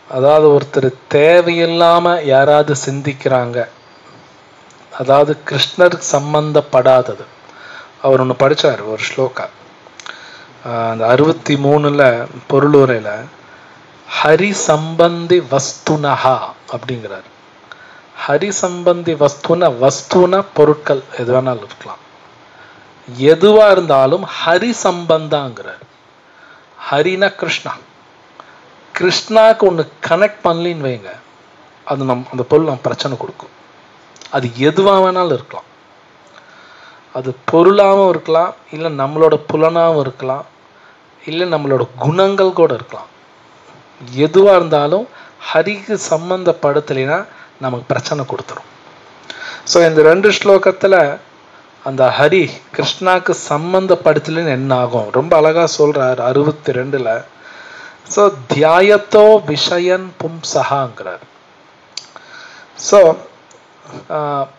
[SPEAKER 1] அதாவது ஒருத்தர் தேவையில்லாம யாராவது சிந்திக்கிறாங்க, அதாவது கிருஷ்ணர் சம்பந்தப்படாதது. அவர் ஒன்று படித்தார், ஒரு ஸ்லோகா அந்த 63 பொருளுரையில் ஹரி சம்பந்தி வஸ்துனஹா அப்படிங்கிறார். ஹரி சம்பந்தி வஸ்துன பொருட்கள் எது வேணாலும் இருக்கலாம், எதுவா இருந்தாலும் ஹரி சம்பந்தாங்கிறார். ஹரினா கிருஷ்ணா. கிருஷ்ணாக்கு ஒன்று கனெக்ட் பண்ணலின்னு வைங்க, அது அந்த பொருள் நம்ம பிரச்சனை கொடுக்கும். அது எதுவாக வேணாலும் இருக்கலாம். அது பொருளாகவும் இருக்கலாம், இல்லை நம்மளோட புலனாகவும் இருக்கலாம், இல்லை நம்மளோட குணங்கள் கூட இருக்கலாம். எதுவாக இருந்தாலும் ஹரிக்கு சம்பந்தப்படுத்தலைன்னா நமக்கு பிரச்சனை கொடுத்துரும். ஸோ இந்த 2 ஸ்லோகத்தில் அந்த ஹரி கிருஷ்ணாக்கு சம்பந்தப்படுத்தலைன்னு என்ன ஆகும் ரொம்ப அழகாக சொல்கிறார் 62. ஸோ தியாயத்தோ விஷயன் பும்சகாங்கிறார். ஸோ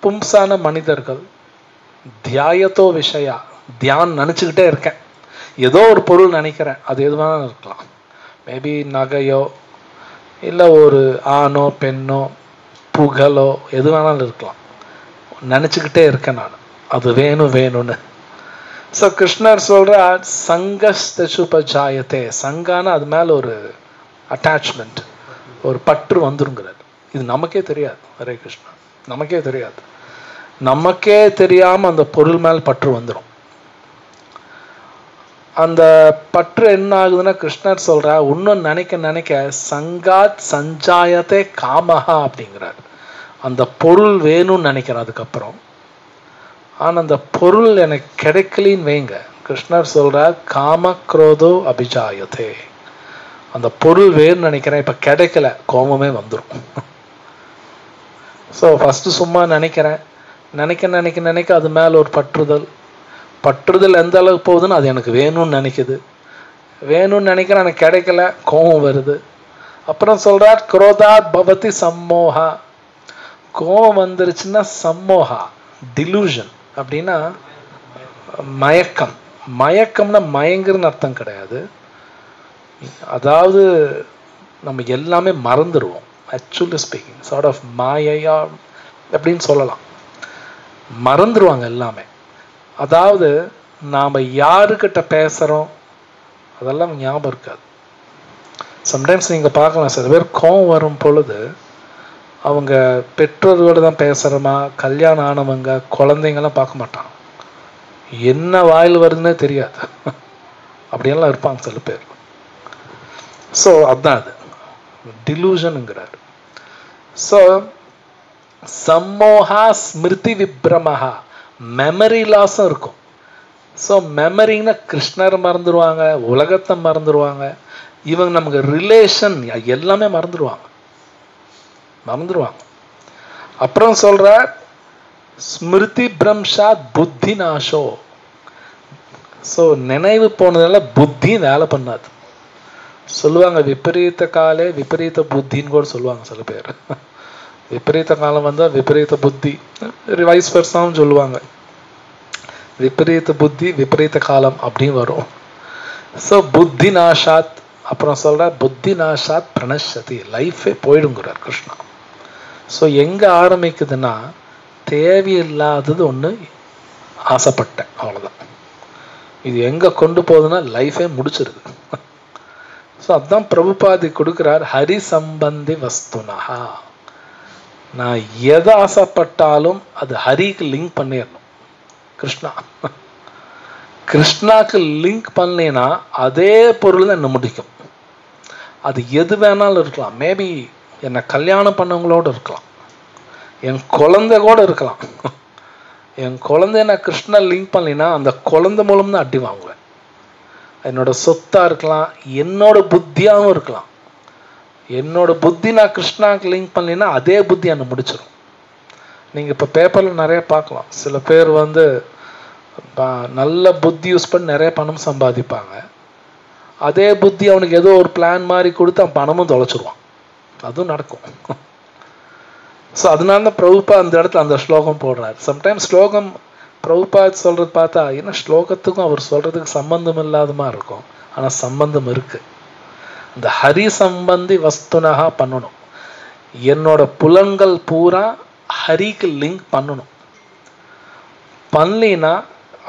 [SPEAKER 1] பும்சான மனிதர்கள் தியாயத்தோ விஷயா, தியான் நினச்சிக்கிட்டே இருக்கேன், ஏதோ ஒரு பொருள் நினைக்கிறேன், அது எதுவாக இருக்கலாம், மேபி நகையோ இல்லை ஒரு ஆணோ பெண்ணோ புகழோ எது வேணாலும் இருக்கலாம், நினச்சிக்கிட்டே இருக்கேன் நான் அது வேணும் வேணும்னு. ஸோ கிருஷ்ணர் சொல்கிறார் சங்கஸ்தசுபஜாயத்தே, சங்கான அது மேலே ஒரு அட்டாச்மெண்ட், ஒரு பற்று வந்துருங்கிறார். இது நமக்கே தெரியாது. ஹரே கிருஷ்ணா, நமக்கே தெரியாது. நமக்கே தெரியாமல் அந்த பொருள் மேல் பற்று வந்துடும். அந்த பற்று என்ன ஆகுதுன்னா கிருஷ்ணர் சொல்றா இன்னும் நினைக்க நினைக்க சங்காத் சஞ்சாயத்தே காமஹா அப்படிங்கிறார். அந்த பொருள் வேணும்னு நினைக்கிறேன் அதுக்கப்புறம், ஆனால் அந்த பொருள் எனக்கு கிடைக்கலின்னு வைங்க, கிருஷ்ணர் சொல்றார் காம குரோதோ அபிஜாயத்தே, அந்த பொருள் வேணும்னு நினைக்கிறேன், இப்போ கிடைக்கல, கோபமே வந்துடும். ஸோ ஃபஸ்ட்டு சும்மா நினைக்கிறேன், நினைக்க நினைக்க நினைக்க அது மேலே ஒரு பற்றுதல், பற்றுதல் எந்த அளவுக்கு போகுதுன்னு அது எனக்கு வேணும்னு நினைக்குது, வேணும்னு நினைக்கிறேன், எனக்கு கிடைக்கல, கோபம் வருது. அப்புறம் சொல்கிறார் குரோதாத் பவதி சம்மோகா, கோபம் வந்துருச்சுன்னா சம்மோகா டிலூஷன் அப்படின்னா மயக்கம். மயக்கம்னா மயங்குறன்னு அர்த்தம் கிடையாது, அதாவது நம்ம எல்லாமே மறந்துடுவோம். ஆக்சுவலி ஸ்பீக்கிங் சார்ட் ஆஃப் மாயையா அப்படின்னு சொல்லலாம், மறந்துடுவாங்க எல்லாமே. அதாவது நாம் யாருக்கிட்ட பேசுகிறோம் அதெல்லாம் ஞாபகம் இருக்காது. சம்டைம்ஸ் நீங்கள் பார்க்கலாம், சில பேர் கோவம் வரும் பொழுது அவங்க பெற்றோர்களோடு தான் பேசுகிறோமா, கல்யாணம் ஆனவங்க குழந்தைங்கள்லாம் பார்க்க மாட்டாங்க, என்ன வாயில் வருதுன்னே தெரியாது, அப்படியெல்லாம் இருப்பாங்க சில பேர். ஸோ அதுதான் அது டிலூஷனுங்கிறார். ஸோ சம்மோகா ஸ்மிருதி விப்ரமஹா, மெமரி லாஸும் இருக்கும். ஸோ மெமரின்னா கிருஷ்ணரை மறந்துடுவாங்க, உலகத்தை மறந்துடுவாங்க, இவங்க நமக்கு ரிலேஷன் எல்லாமே மறந்துடுவாங்க. அப்புறம் சொல்ற ஸ்மிருதி பிரம்ஷாத் புத்தி நாசோ, ஸோ நினைவு போனதால புத்தி வேலை பண்ணாது. சொல்லுவாங்க விபரீத காலே விபரீத புத்தின்னு கூட சொல்லுவாங்க சில பேர். விபரீத காலம் வந்தால் விபரீத புத்தி, வைஸ் வெர்சாவும் சொல்லுவாங்க, விபரீத புத்தி விபரீத காலம் அப்படின்னு வரும். ஸோ புத்தி நாஷாத், அப்புறம் சொல்ற புத்தி நாஷாத் பிரணஷதி, லைஃபே போயிடுங்கிறார் கிருஷ்ணா. ஸோ எங்கே ஆரம்பிக்குதுன்னா தேவையில்லாதது ஒன்று ஆசைப்பட்டேன், அவ்வளோதான். இது எங்கே கொண்டு போகுதுன்னா லைஃபே முடிச்சிருது. ஸோ அதுதான் பிரபுபாதி கொடுக்குறார், ஹரி சம்பந்தி வஸ்துனஹா. நான் எதை ஆசைப்பட்டாலும் அது ஹரிக்கு லிங்க் பண்ணிடணும். கிருஷ்ணாக்கு லிங்க் பண்ணலைன்னா அதே பொருள் தான் என்ன முடிக்கும். அது எது வேணாலும் இருக்கலாம், மேபி என்னை கல்யாணம் பண்ணவங்களோடு இருக்கலாம், என் குழந்தை கூட இருக்கலாம். என் குழந்தைய நான் கிருஷ்ணா லிங்க் பண்ணலைன்னா அந்த குழந்தை மூலம் தான் அடி வாங்குவேன். என்னோட சொத்தாக இருக்கலாம், என்னோட புத்தியாகவும் இருக்கலாம். என்னோட புத்தி நான் கிருஷ்ணாவுக்கு லிங்க் பண்ணலைன்னா அதே புத்தி என்னை முடிச்சிடும். நீங்கள் இப்போ பேப்பரில் நிறைய பார்க்கலாம், சில பேர் நல்ல புத்தி யூஸ் பண்ணி நிறைய பணம் சம்பாதிப்பாங்க, அதே புத்தி அவனுக்கு ஏதோ ஒரு பிளான் மாதிரி கொடுத்து அவன் பணமும் தொலைச்சிருவான், அதுவும் நடக்கும். ஸோ அதனால தான் பிரபுபா அந்த இடத்துல அந்த ஸ்லோகம் போடுறார். சம்டைம்ஸ் ஸ்லோகம் பிரபுபா சொல்கிறது பார்த்தா என்ன ஸ்லோகத்துக்கும் அவர் சொல்கிறதுக்கு சம்பந்தம் இல்லாத மாதிரி இருக்கும், ஆனால் சம்பந்தம் இருக்குது. இந்த ஹரி சம்பந்தி வஸ்துனகா பண்ணணும், என்னோட புலன்கள் பூரா ஹரிக்கு லிங்க் பண்ணணும். பண்ணலினா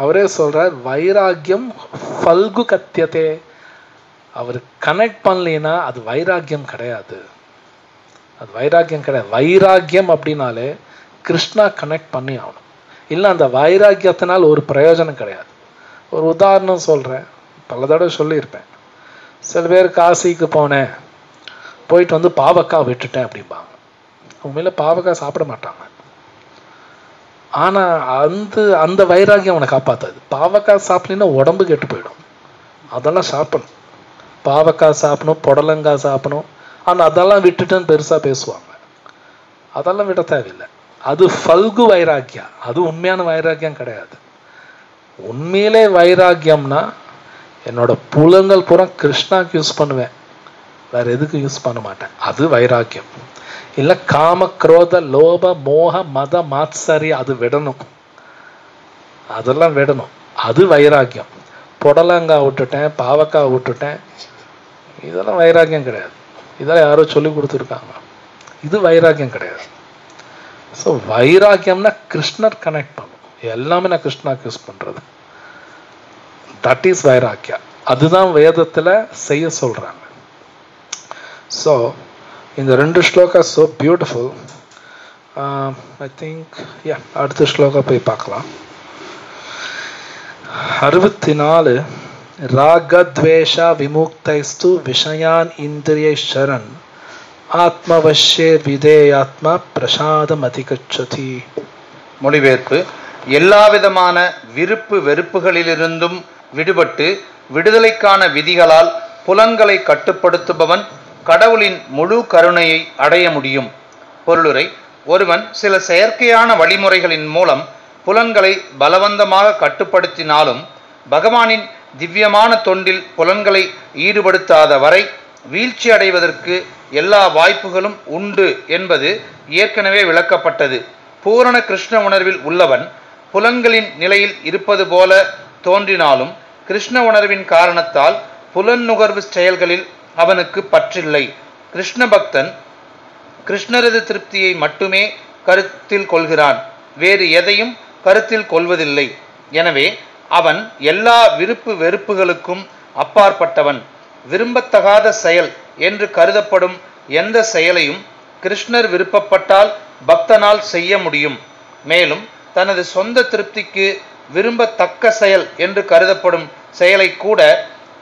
[SPEAKER 1] அவரே சொல்கிறார் வைராக்கியம் ஃபல்கு கத்தியத்தே, அவர் கனெக்ட் பண்ணலினா அது வைராக்கியம் கிடையாது, அது வைராக்கியம் கிடையாது. வைராக்கியம் அப்படின்னாலே கிருஷ்ணா கனெக்ட் பண்ணி ஆகணும், இல்லை அந்த வைராக்கியத்தினால் ஒரு பிரயோஜனம் கிடையாது. ஒரு உதாரணம் சொல்கிறேன், பல தடவை சொல்லியிருப்பேன். சில பேர் காசிக்கு போனேன், போயிட்டு பாவக்காய் விட்டுட்டேன் அப்படிம்பாங்க. உண்மையில பாவக்காய் சாப்பிட மாட்டாங்க, ஆனால் அந்த வைராக்கியம் அவனை காப்பாற்றாது. பாவக்காய் சாப்பிட்டீங்கன்னா உடம்பு கெட்டு போயிடும், அதெல்லாம் சாப்பிடணும். பாவக்காய் சாப்பிடணும், புடலங்காய் சாப்பிடணும். ஆனால் அதெல்லாம் விட்டுட்டுன்னு பெருசாக பேசுவாங்க. அதெல்லாம் விட தேவையில்லை. அது ஃபல்கு வைராக்கியம், அது உண்மையான வைராக்கியம் கிடையாது. உண்மையிலே வைராக்கியம்னா என்னோட புலங்கள் பூரா கிருஷ்ணாக்கு யூஸ் பண்ணுவேன், வேற எதுக்கு யூஸ் பண்ண மாட்டேன். அது வைராக்கியம். இல்லை காம குரோத லோப மோக மத மாத்சரி அது விடணும், அதெல்லாம் விடணும். அது வைராக்கியம். புடலங்காய் விட்டுட்டேன், பாவக்காய் விட்டுட்டேன், இதெல்லாம் வைராக்கியம் கிடையாது. இதெல்லாம் யாரோ சொல்லி கொடுத்துருக்காங்க. இது வைராக்கியம் கிடையாது. ஸோ வைராக்கியம்னா கிருஷ்ணர் கனெக்ட் பண்ணும். எல்லாமே நான் கிருஷ்ணாக்கு யூஸ் பண்றது, தட் இஸ் வைராக்கியா. அதுதான் வேதத்துல செய்ய சொல்றாங்க. ஸோ இந்த 2 shloka so beautiful. I think அடுத்த ஸ்லோகா போய் பார்க்கலாம். 64 ராகத்வேஷ விமுக்தைஸ்து விஷயான் இந்திரியை ஷரண் ஆத்மவஷ்யே விதேயாத்மா பிரசாதம் அதிகச்சதி.
[SPEAKER 2] மொழிபெயர்ப்பு: எல்லா விதமான விருப்பு வெறுப்புகளிலிருந்தும் விடுபட்டு விடுதலைக்கான விதிகளால் புலன்களை கட்டுப்படுத்துபவன் கடவுளின் முழு கருணையை அடைய முடியும். பொருளுரை: ஒருவன் சில செயற்கையான வழிமுறைகளின் மூலம் புலன்களை பலவந்தமாக கட்டுப்படுத்தினாலும் பகவானின் திவ்யமான தொண்டில் புலன்களை ஈடுபடுத்தாத வரை வீழ்ச்சி அடைவதற்கு எல்லா வாய்ப்புகளும் உண்டு என்பது ஏற்கனவே விளக்கப்பட்டது. பூரண கிருஷ்ண உணர்வில் உள்ளவன் புலன்களின் நிலையில் இருப்பது போல தோன்றினாலும் கிருஷ்ண உணர்வின் காரணத்தால் புலன் நுகர்வு செயல்களில் அவனுக்கு பற்றில்லை. கிருஷ்ண பக்தன் கிருஷ்ணரது திருப்தியை மட்டுமே கருத்தில் கொள்கிறான், வேறு எதையும் கருத்தில் கொள்வதில்லை. எனவே அவன் எல்லா விருப்பு வெறுப்புகளுக்கும் அப்பாற்பட்டவன். விரும்பத்தகாத செயல் என்று கருதப்படும் எந்த செயலையும் கிருஷ்ணர் விருப்பப்பட்டால் பக்தனால் செய்ய முடியும். மேலும் தனது சொந்த திருப்திக்கு விரும்பத்தக்க செயல் என்று கருதப்படும் செயலை கூட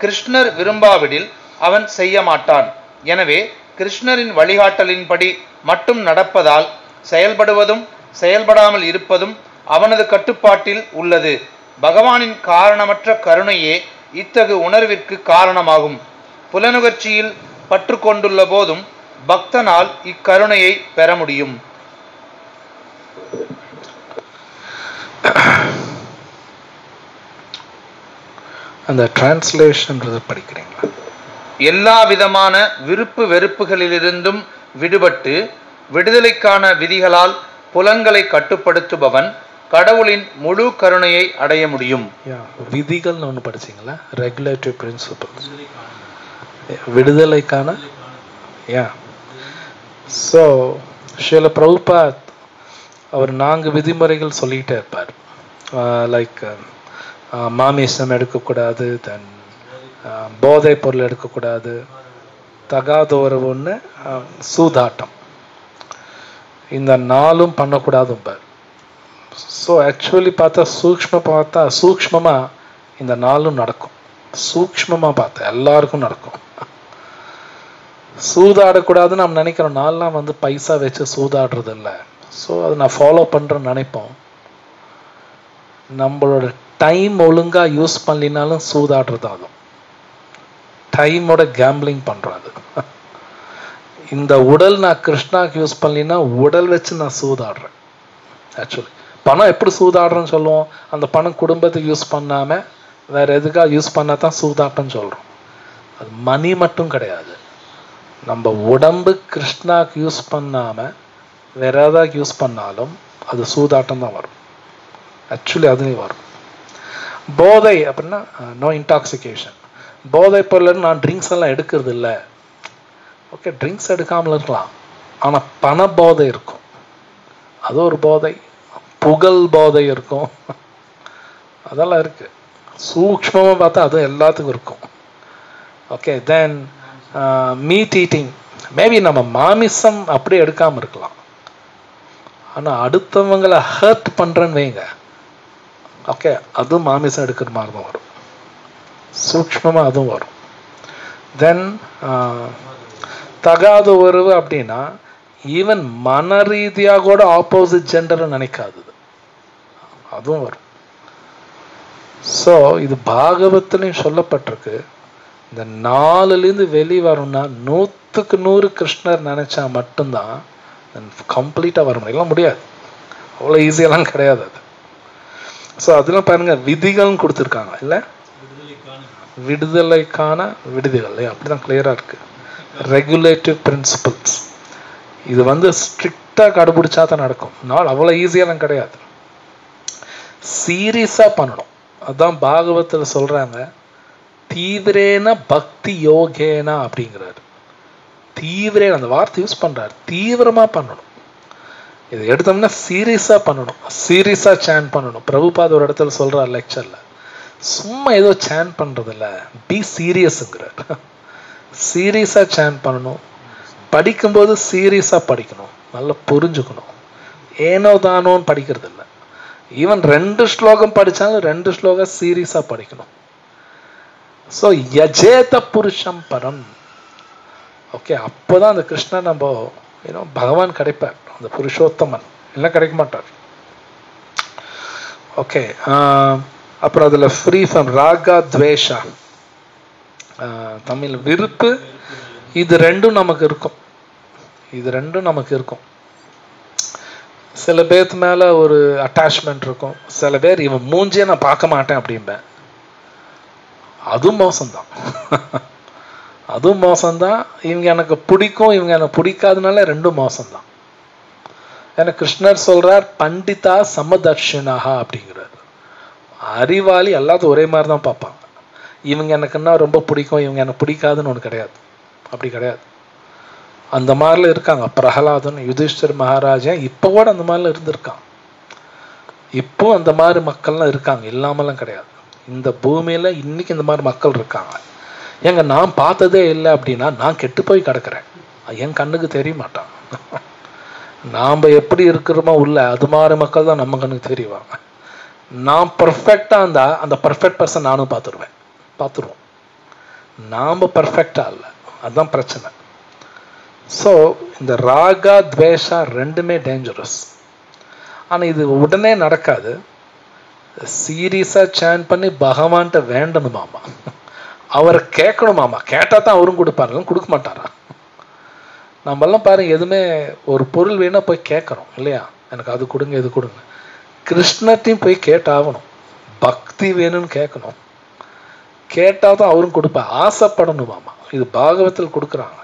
[SPEAKER 2] கிருஷ்ணர் விரும்பாவிடில் அவன் செய்ய மாட்டான். எனவே கிருஷ்ணரின் வழிகாட்டலின்படி மட்டும் நடப்பதால் செயல்படுவதும் செயல்படாமல் இருப்பதும் அவனது கட்டுப்பாட்டில் உள்ளது. பகவானின் காரணமற்ற கருணையே இத்தகு உணர்விற்கு காரணமாகும். புலனுகர்ச்சியில் பற்று கொண்டுள்ள போதும் பக்தனால் இக்கருணையை பெற முடியும்.
[SPEAKER 1] அந்த டிரான்ஸ்லேஷன்றது படிக்கிறீங்களா?
[SPEAKER 2] எல்லா விதமான விருப்பு வெறுப்புகளிலிருந்தும் விடுபட்டு விடுதலைக்கான விதிகளால் புலன்களை கட்டுப்படுத்துபவன் கடவுளின் முழு கருணையை அடைய முடியும்.
[SPEAKER 1] விதிகள் ஒன்று படிச்சீங்களா? ரெகுலேட்டரி பிரின்சிபல்ஸ், விடுதலைக்கான. ஸோ ஸ்ரீல பிரபுபாத் அவர் 4 விதிமுறைகள் சொல்லிகிட்டே இருப்பார். லைக் மாமிசம் எடுக்கக்கூடாது, தென் போதை பொருள் எடுக்கக்கூடாது, தகாத உறவு ஒன்று, சூதாட்டம், இந்த 4ம் பண்ணக்கூடாதும்பார். ஸோ ஆக்சுவலி பார்த்தா சூக்ஷ்மமாக இந்த 4ம் நடக்கும். சூக்ஷ்மமாக பார்த்தா எல்லாருக்கும் நடக்கும். சூதாடக்கூடாதுன்னு நம்ம நினைக்கிறோம். நான்லாம் வந்து பைசா வச்சு சூதாடுறது இல்லை. ஸோ அதை நான் ஃபாலோ பண்ணுறேன்னு நினைப்போம். நம்மளோட டைம் ஒழுங்காக யூஸ் பண்ணலினாலும் சூதாடுறது ஆகும். டைமோட கேம்பிளிங் பண்ணுறது. இந்த உடல் நான் கிருஷ்ணாக்கு யூஸ் பண்ணலினா உடல் வச்சு நான் சூதாடுறேன். ஆக்சுவலி பணம் எப்படி சூதாடுறேன்னு சொல்லுவோம்? அந்த பணம் குடும்பத்துக்கு யூஸ் பண்ணாமல் வேற எதுக்காக யூஸ் பண்ணால் தான் சூதாட்டம்னு சொல்கிறோம். அது மணி மட்டும் கிடையாது. நம்ம உடம்பு கிருஷ்ணாக்கு யூஸ் பண்ணாமல் வேற ஏதாவது யூஸ் பண்ணாலும் அது சூதாட்டம் தான் வரும். ஆக்சுவலி அதுலேயும் வரும். போதை அப்படின்னா நோ இன்டாக்சிகேஷன். போதை பொருள் நான் ட்ரிங்க்ஸ் எல்லாம் எடுக்கிறது இல்லை. ஓகே, ட்ரிங்க்ஸ் எடுக்காமல் இருக்கலாம், ஆனால் பண போதை இருக்கும், அது ஒரு போதை. புகழ் போதை இருக்கும், அதெல்லாம் இருக்கு. சூக்ஷ்மமாக பார்த்தா அது எல்லாத்துக்கும் இருக்கும். ஓகே, தென் மீட் ஈட்டிங். மேபி நம்ம மாமிசம் அப்படியே எடுக்காமல் இருக்கலாம், ஆனால் அடுத்தவங்களை ஹர்ட் பண்ணுறேன்னு வைங்க, ஓகே, அதுவும் மாமிசம் எடுக்கிற மாதிரி தான் வரும். சூக்ஷ்மமாக அதுவும் வரும். தென் தகாத உறவு அப்படின்னா ஈவன் மன ரீதியாக கூட ஆப்போசிட் ஜெண்டர் நினைக்காதது, அதுவும் வரும். ஸோ இது பாகவத்திலையும் சொல்லப்பட்டிருக்கு. இந்த 4லேருந்து வெளியே வரணும்னா 100க்கு 100 கிருஷ்ணர் நினைச்சா மட்டும்தான் கம்ப்ளீட்டா வர முடியும். எல்லாம் முடியாது, அவ்வளோ ஈஸியெல்லாம் கிடையாது அது. ஸோ அதெல்லாம் பாருங்க, விதிகள்னு கொடுத்துருக்காங்க இல்லை, விடுதலைக்கான விடுதிகள், அப்படிதான் கிளியரா இருக்கு. Regulative principles. இது வந்து ஸ்ட்ரிக்டா கடைபிடிச்சா தான் நடக்கும். நாள் அவ்வளோ ஈஸியெல்லாம் கிடையாது, சீரியஸா பண்ணணும். அதான் பாகவத்துல சொல்றாங்க, தீவிரேன பக்தி யோகேனா அப்படிங்கிறாரு. தீவிரேன அந்த வார்த்தை யூஸ் பண்றாரு, தீவிரமா பண்ணணும். இது எடுத்தோம்னா சீரியஸா பண்ணணும், சீரியஸா சேன் பண்ணணும். பிரபுபாத் ஒரு இடத்துல சொல்றார் லெக்சர்ல, சும்மா ஏதோ சேன் பண்றது இல்ல, பி சீரியஸ்ங்கிறார். சீரியஸா சேன் பண்ணணும். படிக்கும்போது சீரியஸா படிக்கணும், நல்லா புரிஞ்சுக்கணும். ஏனோ தானோன்னு படிக்கிறது இல்லை. ஈவன் 2 ஸ்லோகம் படிச்சாலும் 2 ஸ்லோகம் சீரியஸா படிக்கணும். ஸோ யஜேத புருஷம் பரம். ஓகே, அப்போதான் அந்த கிருஷ்ணன் நம்ம பகவான் கிடைப்பார், அந்த புருஷோத்தமன், இல்லை கிடைக்க மாட்டார். ஓகே, அப்புறம் அதுல ஃப்ரீ ஃப்ரம் ராகா துவேஷா, தமிழ் விருப்பு, இது ரெண்டும் நமக்கு இருக்கும். இது ரெண்டும் நமக்கு இருக்கும். சில பேர்த்து மேல ஒரு அட்டாச்மெண்ட் இருக்கும். சில பேர் இவன் மூஞ்சியே நான் பார்க்க மாட்டேன் அப்படின்பேன். அதுவும் மோசம்தான். அதுவும் மோசம்தான். இவங்க எனக்கு பிடிக்கும், இவங்க எனக்கு பிடிக்காதனால ரெண்டும் மோசம்தான். ஏன்னா கிருஷ்ணர் சொல்றார், பண்டிதா சமதர்ஷினஹா அப்படிங்கிறார். அறிவாளி எல்லாத்தையும் ஒரே மாதிரி தான் பார்ப்பாங்க. இவங்க எனக்கு என்ன ரொம்ப பிடிக்கும், இவங்க எனக்கு பிடிக்காதுன்னு ஒன்று கிடையாது. அப்படி கிடையாது. அந்த மாதிரில இருக்காங்க. பிரகலாதன், யுதிஷ்டர் மகாராஜன் இப்போ கூட அந்த மாதிரிலாம் இருந்திருக்கான். இப்போ அந்த மாதிரி மக்கள்லாம் இருக்காங்க, இல்லாமலாம் கிடையாது. இந்த பூமியில இன்னைக்கு இந்த மாதிரி மக்கள் இருக்காங்க. ஏங்க நான் பார்த்ததே இல்லை அப்படின்னா நான் கெட்டு போய் கிடக்கிறேன், என் கண்ணுக்கு தெரிய மாட்டான். நாம் எப்படி இருக்கிறோமோ உள்ள அது மாதிரி மக்கள் தான் நம்ம கண்ணுக்கு தெரிவாங்க. நான் பர்ஃபெக்டா இருந்தா அந்த பர்ஃபெக்ட் பர்சன் நானும் பார்த்துருவோம். நாம பர்ஃபெக்டா இல்லை, அதுதான் பிரச்சனை. ஸோ இந்த ராகா துவேஷா ரெண்டுமே டேஞ்சரஸ். ஆனால் இது உடனே நடக்காது. சீரியஸா சேன் பண்ணி பகவான்கிட்ட வேண்டணுமாமா, அவரை கேட்கணுமாமா. கேட்டா தான் அவரும் கொடுப்பாரு, கொடுக்க மாட்டாரா? நம்மெல்லாம் பாருங்க, எதுவுமே ஒரு பொருள் வேணா போய் கேட்கறோம் இல்லையா, எனக்கு அது கொடுங்க இது கொடுங்க. கிருஷ்ணத்தையும் போய் கேட்டாகணும், பக்தி வேணும்னு கேட்கணும். கேட்டாதான் அவரும் கொடுப்பார். ஆசைப்படணுமாமா. இது பாகவத்தில் கொடுக்குறாங்க.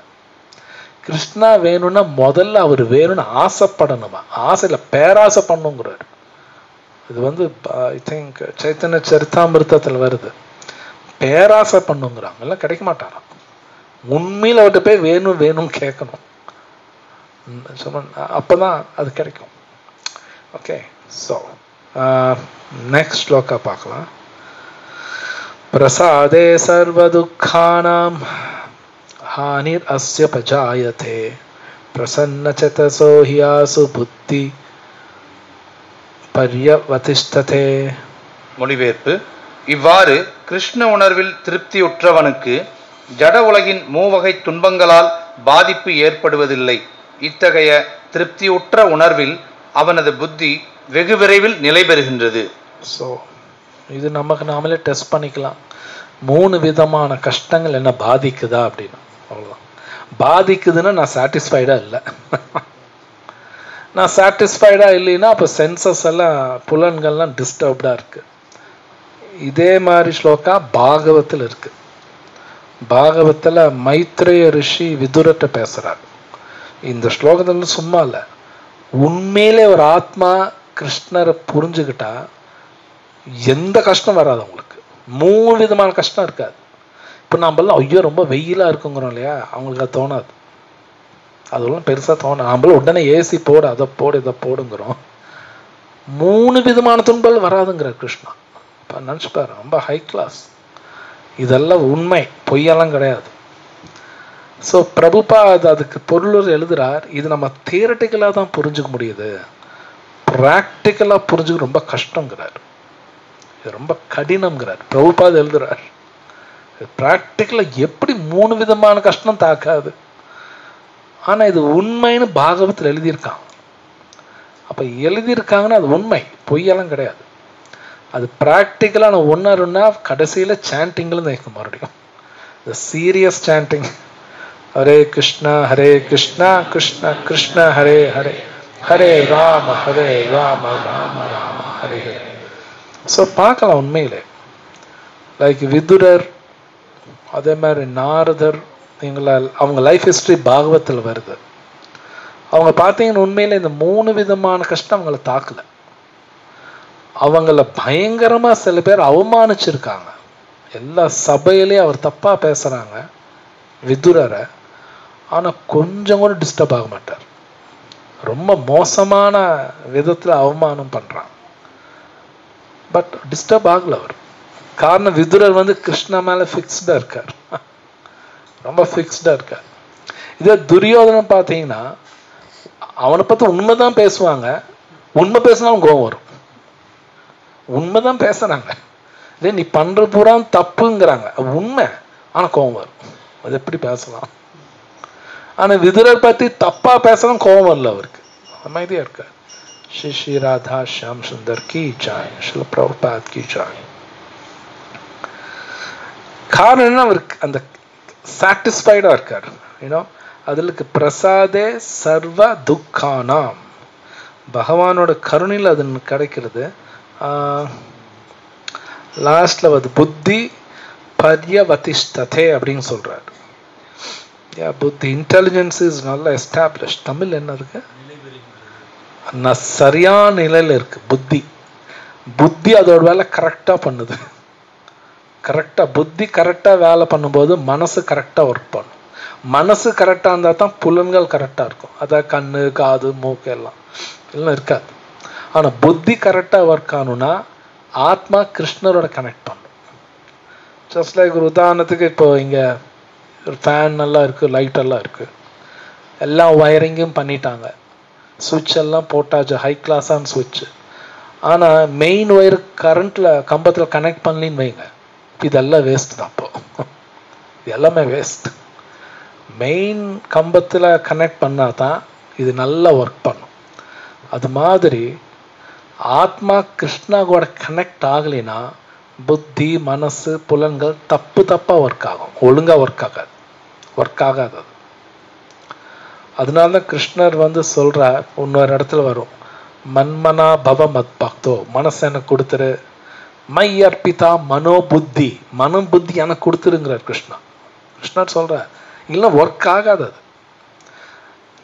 [SPEAKER 1] கிருஷ்ணா வேணும்னா முதல்ல அவர் வேணும்னு ஆசைப்படணுமா. ஆசையில பேராசை பண்ணுங்கிறாரு. இது வந்து ஐ திங்க் சைத்தன்ய சரிதாமிருத்தத்தில் வருது. பேராசை பண்ணுங்கிறாங்க, எல்லாம் கிடைக்க மாட்டாராம். உண்மையில் அவர்கிட்ட போய் வேணும் வேணும்னு கேட்கணும், அப்பதான் அது கிடைக்கும். ஓகே, ஸோ நெக்ஸ்ட் ஸ்லோகா பார்க்கலாம். பிரசாதே சர்வ துக்கானாம் ஹானிர் அஸ்ய பஜாயதே பிரசன்ன சேதசோ ஹியாசு புத்தி பர்யவதிஷ்டதே.
[SPEAKER 2] மொழிபெயர்ப்பு: இவ்வாறு கிருஷ்ண உணர்வில் திருப்தியுற்றவனுக்கு ஜட உலகின் மூவகை துன்பங்களால் பாதிப்பு ஏற்படுவதில்லை. இத்தகைய திருப்தியுற்ற உணர்வில் அவனது புத்தி வெகு விரைவில் நிலை பெறுகின்றது.
[SPEAKER 1] ஸோ இது நமக்கு நாமளே டெஸ்ட் பண்ணிக்கலாம். 3 விதமான கஷ்டங்கள் என்ன பாதிக்குதா அப்படின்னு. அவ்வளோதான். பாதிக்குதுன்னா நான் சாட்டிஸ்ஃபைடா இல்லை. நான் சாட்டிஸ்ஃபைடா இல்லைன்னா அப்போ சென்சஸ் எல்லாம், புலன்கள்லாம் டிஸ்டர்ப்டா இருக்கு. இதே மாதிரி ஸ்லோகா பாகவத்தில் இருக்கு. பாகவத்தில் மைத்ரேய ரிஷி விதுரட்ட பேசுறார். இந்த ஸ்லோகத்துல சும்மா இல்லை, உண்மையிலே ஒரு ஆத்மா கிருஷ்ணரை புரிஞ்சுக்கிட்டா எந்த கஷ்டம் வராது அவங்களுக்கு. 3 விதமான கஷ்டம் இருக்காது. இப்போ நம்மளாம் ஐயோ ரொம்ப வெயிலா இருக்குங்கிறோம் இல்லையா, அவங்களுக்கு அது தோணாது. அதெல்லாம் பெருசா தோணும். நம்மளும் உடனே ஏசி போடு, அதை போடு, இதை போடுங்கிறோம். 3 விதமான துன்பங்கள் வராதுங்கிற கிருஷ்ணா. இப்போ நினச்சிப்பாரு, ரொம்ப ஹை கிளாஸ். இதெல்லாம் உண்மை, பொய்யெல்லாம் கிடையாது. ஸோ பிரபுபாத் அதுக்கு பொருள் எழுதுறார். இது நம்ம தியரட்டிக்கலாக தான் புரிஞ்சுக்க முடியுது, ப்ராக்டிக்கலாக புரிஞ்சுக்க ரொம்ப கஷ்டங்கிறார். இது ரொம்ப கடினம்ங்கிறார் பிரபுபாத் எழுதுறார். ப்ராக்டிக்கலாக எப்படி 3 விதமான கஷ்டம் தாக்காது. ஆனால் இது உண்மைன்னு பாகவத்தில் எழுதியிருக்காங்க. அப்போ எழுதியிருக்காங்கன்னா அது உண்மை, பொய்யெல்லாம் கிடையாது. அது ப்ராக்டிக்கலாக நான் ஒன்றுன்னா கடைசியில் சாண்டிங்கில் தான் இருக்கும். மறுபடியும் the serious chanting, Hare Krishna Krishna Krishna Hare Hare, Hare Rama Rama Rama Hare Hare. So பார்க்கலாம் உண்மையிலே லைக் விதுரர், அதே மாதிரி நாரதர், அவங்க லைஃப் ஹிஸ்ட்ரி பாகவத்தில் வருது. அவங்க பார்த்தீங்கன்னா உண்மையில இந்த 3 விதமான கஷ்டம் அவங்கள தாக்கல. அவங்கள பயங்கரமா சில பேர் அவமானிச்சிருக்காங்க. எல்லா சபையிலேயே அவர் தப்பா பேசுறாங்க விதுரரை. ஆனா கொஞ்சம் கூட டிஸ்டர்ப் ஆக மாட்டார். ரொம்ப மோசமான விதத்துல அவமானம் பண்றாங்க, பட் டிஸ்டர்ப் ஆகல அவர். காரணம் விதுரர் கிருஷ்ணா மேல ஃபிக்ஸ்டா இருக்கார், ரொம்ப ஃபிக்ஸ்டா இருக்கார். இதே துரியோதனன் பார்த்தீங்கன்னா அவனை பத்தி உண்மைதான் பேசுவாங்க, உண்மை பேசினாலும் கோபம் வரும். உண்மைதான் பேசுறாங்க, இதே நீ பண்ற பூரா தப்புங்கிறாங்க, உண்மை, ஆனா கோபம் வரும். அது எப்படி பேசலாம்? ஆனா விதுரர் பத்தி தப்பா பேசலாம், கோபம் வரல அவருக்கு, அமைதியா இருக்கார். ஸ்ரீ ஸ்ரீ ராதா ஷியாம் சுந்தர் கி ஜாய், ஸ்ரீல பிரபுபாத் கி ஜாய். காரணம் என்ன, அவருக்கு அந்த சாட்டிஸ்ஃபைடா இருக்கார். அதுக்கு பிரசாதே சர்வ துக்கானாம், பகவானோட கருணையில் அது கிடைக்கிறது. லாஸ்ட்ல புத்தி பர்யவதிஷ்டதே அப்படின்னு சொல்றாரு. புத்தி இன்டெலிஜென்ஸ் இஸ் நல்லா எஸ்டாப்ளிஷ். தமிழ் என்ன இருக்கு? சரியான நிலையில இருக்கு புத்தி. புத்தி அதோட வேலை கரெக்டா பண்ணுது. கரெக்டா புத்தி கரெக்டா வேலை பண்ணும்போது மனசு கரெக்டா ஒர்க் பண்ணும். மனசு கரெக்டா இருந்தா தான் புலன்கள் கரெக்டா இருக்கும். அதான் கண்ணு காது மூக்கு எல்லாம் இருக்காது. ஆனா புத்தி கரெக்டா ஒர்க் ஆகணும்னா ஆத்மா கிருஷ்ணரோட கனெக்ட் பண்ணும். ஜஸ்ட் லைக் ஒரு உதாரணத்துக்கு, இப்போ இங்க ஒரு ஃபேன் எல்லாம் இருக்கு, லைட் எல்லாம் இருக்கு, எல்லாம் வயரிங்கும் பண்ணிட்டாங்க, சுவிட்ச் எல்லாம் போட்டாச்சு, ஹை கிளாஸான சுவிட்ச். ஆனா மெயின் ஒயர் கரண்ட்ல கம்பத்துல கனெக்ட் பண்ணலின்னு வைங்க, இதெல்லாம் வேஸ்ட் தான். அப்போ இது எல்லாமே வேஸ்ட். மெயின் கம்பத்துல கனெக்ட் பண்ணா தான் இது நல்லா ஒர்க் பண்ணும். அது மாதிரி ஆத்மா கிருஷ்ணா கூட கனெக்ட் ஆகலைன்னா புத்தி மனசு புலன்கள் தப்பா ஒர்க் ஆகும், ஒழுங்கா ஒர்க் ஆகாது. அதனால தான் கிருஷ்ணர் சொல்ற இன்னொரு இடத்துல வரும், மன்மனா பவ மத் பக்தோ, மனசு எனக்கு கொடுத்துரு, மை அர்ப்பிதா மனோ புத்தி, மனம் புத்தி எனக்கு கொடுத்துருங்கிறார் கிருஷ்ணர் சொல்ற. இல்லை ஒர்க் ஆகாது அது.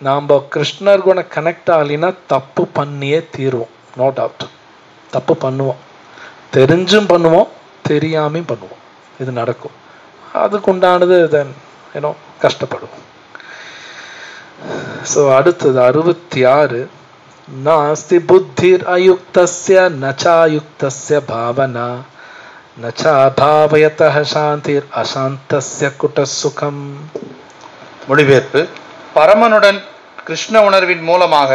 [SPEAKER 1] நாம் கிருஷ்ணர் கூட கனெக்ட் ஆகலைன்னா தப்பு பண்ணியே தீருவோம். நோ டவுட் தப்பு பண்ணுவோம், தெரிஞ்சும் பண்ணுவோம், தெரியாமையும் பண்ணுவோம். இது நடக்கும். அதுக்கு உண்டானது தென் கஷ்டப்படுவோம். ஸோ அடுத்தது 66. நாஸ்தி புத்திர் அயுக்தஸ்ய நச்சாயுக்தஸ்ய பாவனா நச்சா பாவயதஹ சாந்திர் அசாந்தஸ்ய குடசுகம்.
[SPEAKER 2] மொழிபெயர்ப்பு: பரமனுடன் கிருஷ்ண உணர்வின் மூலமாக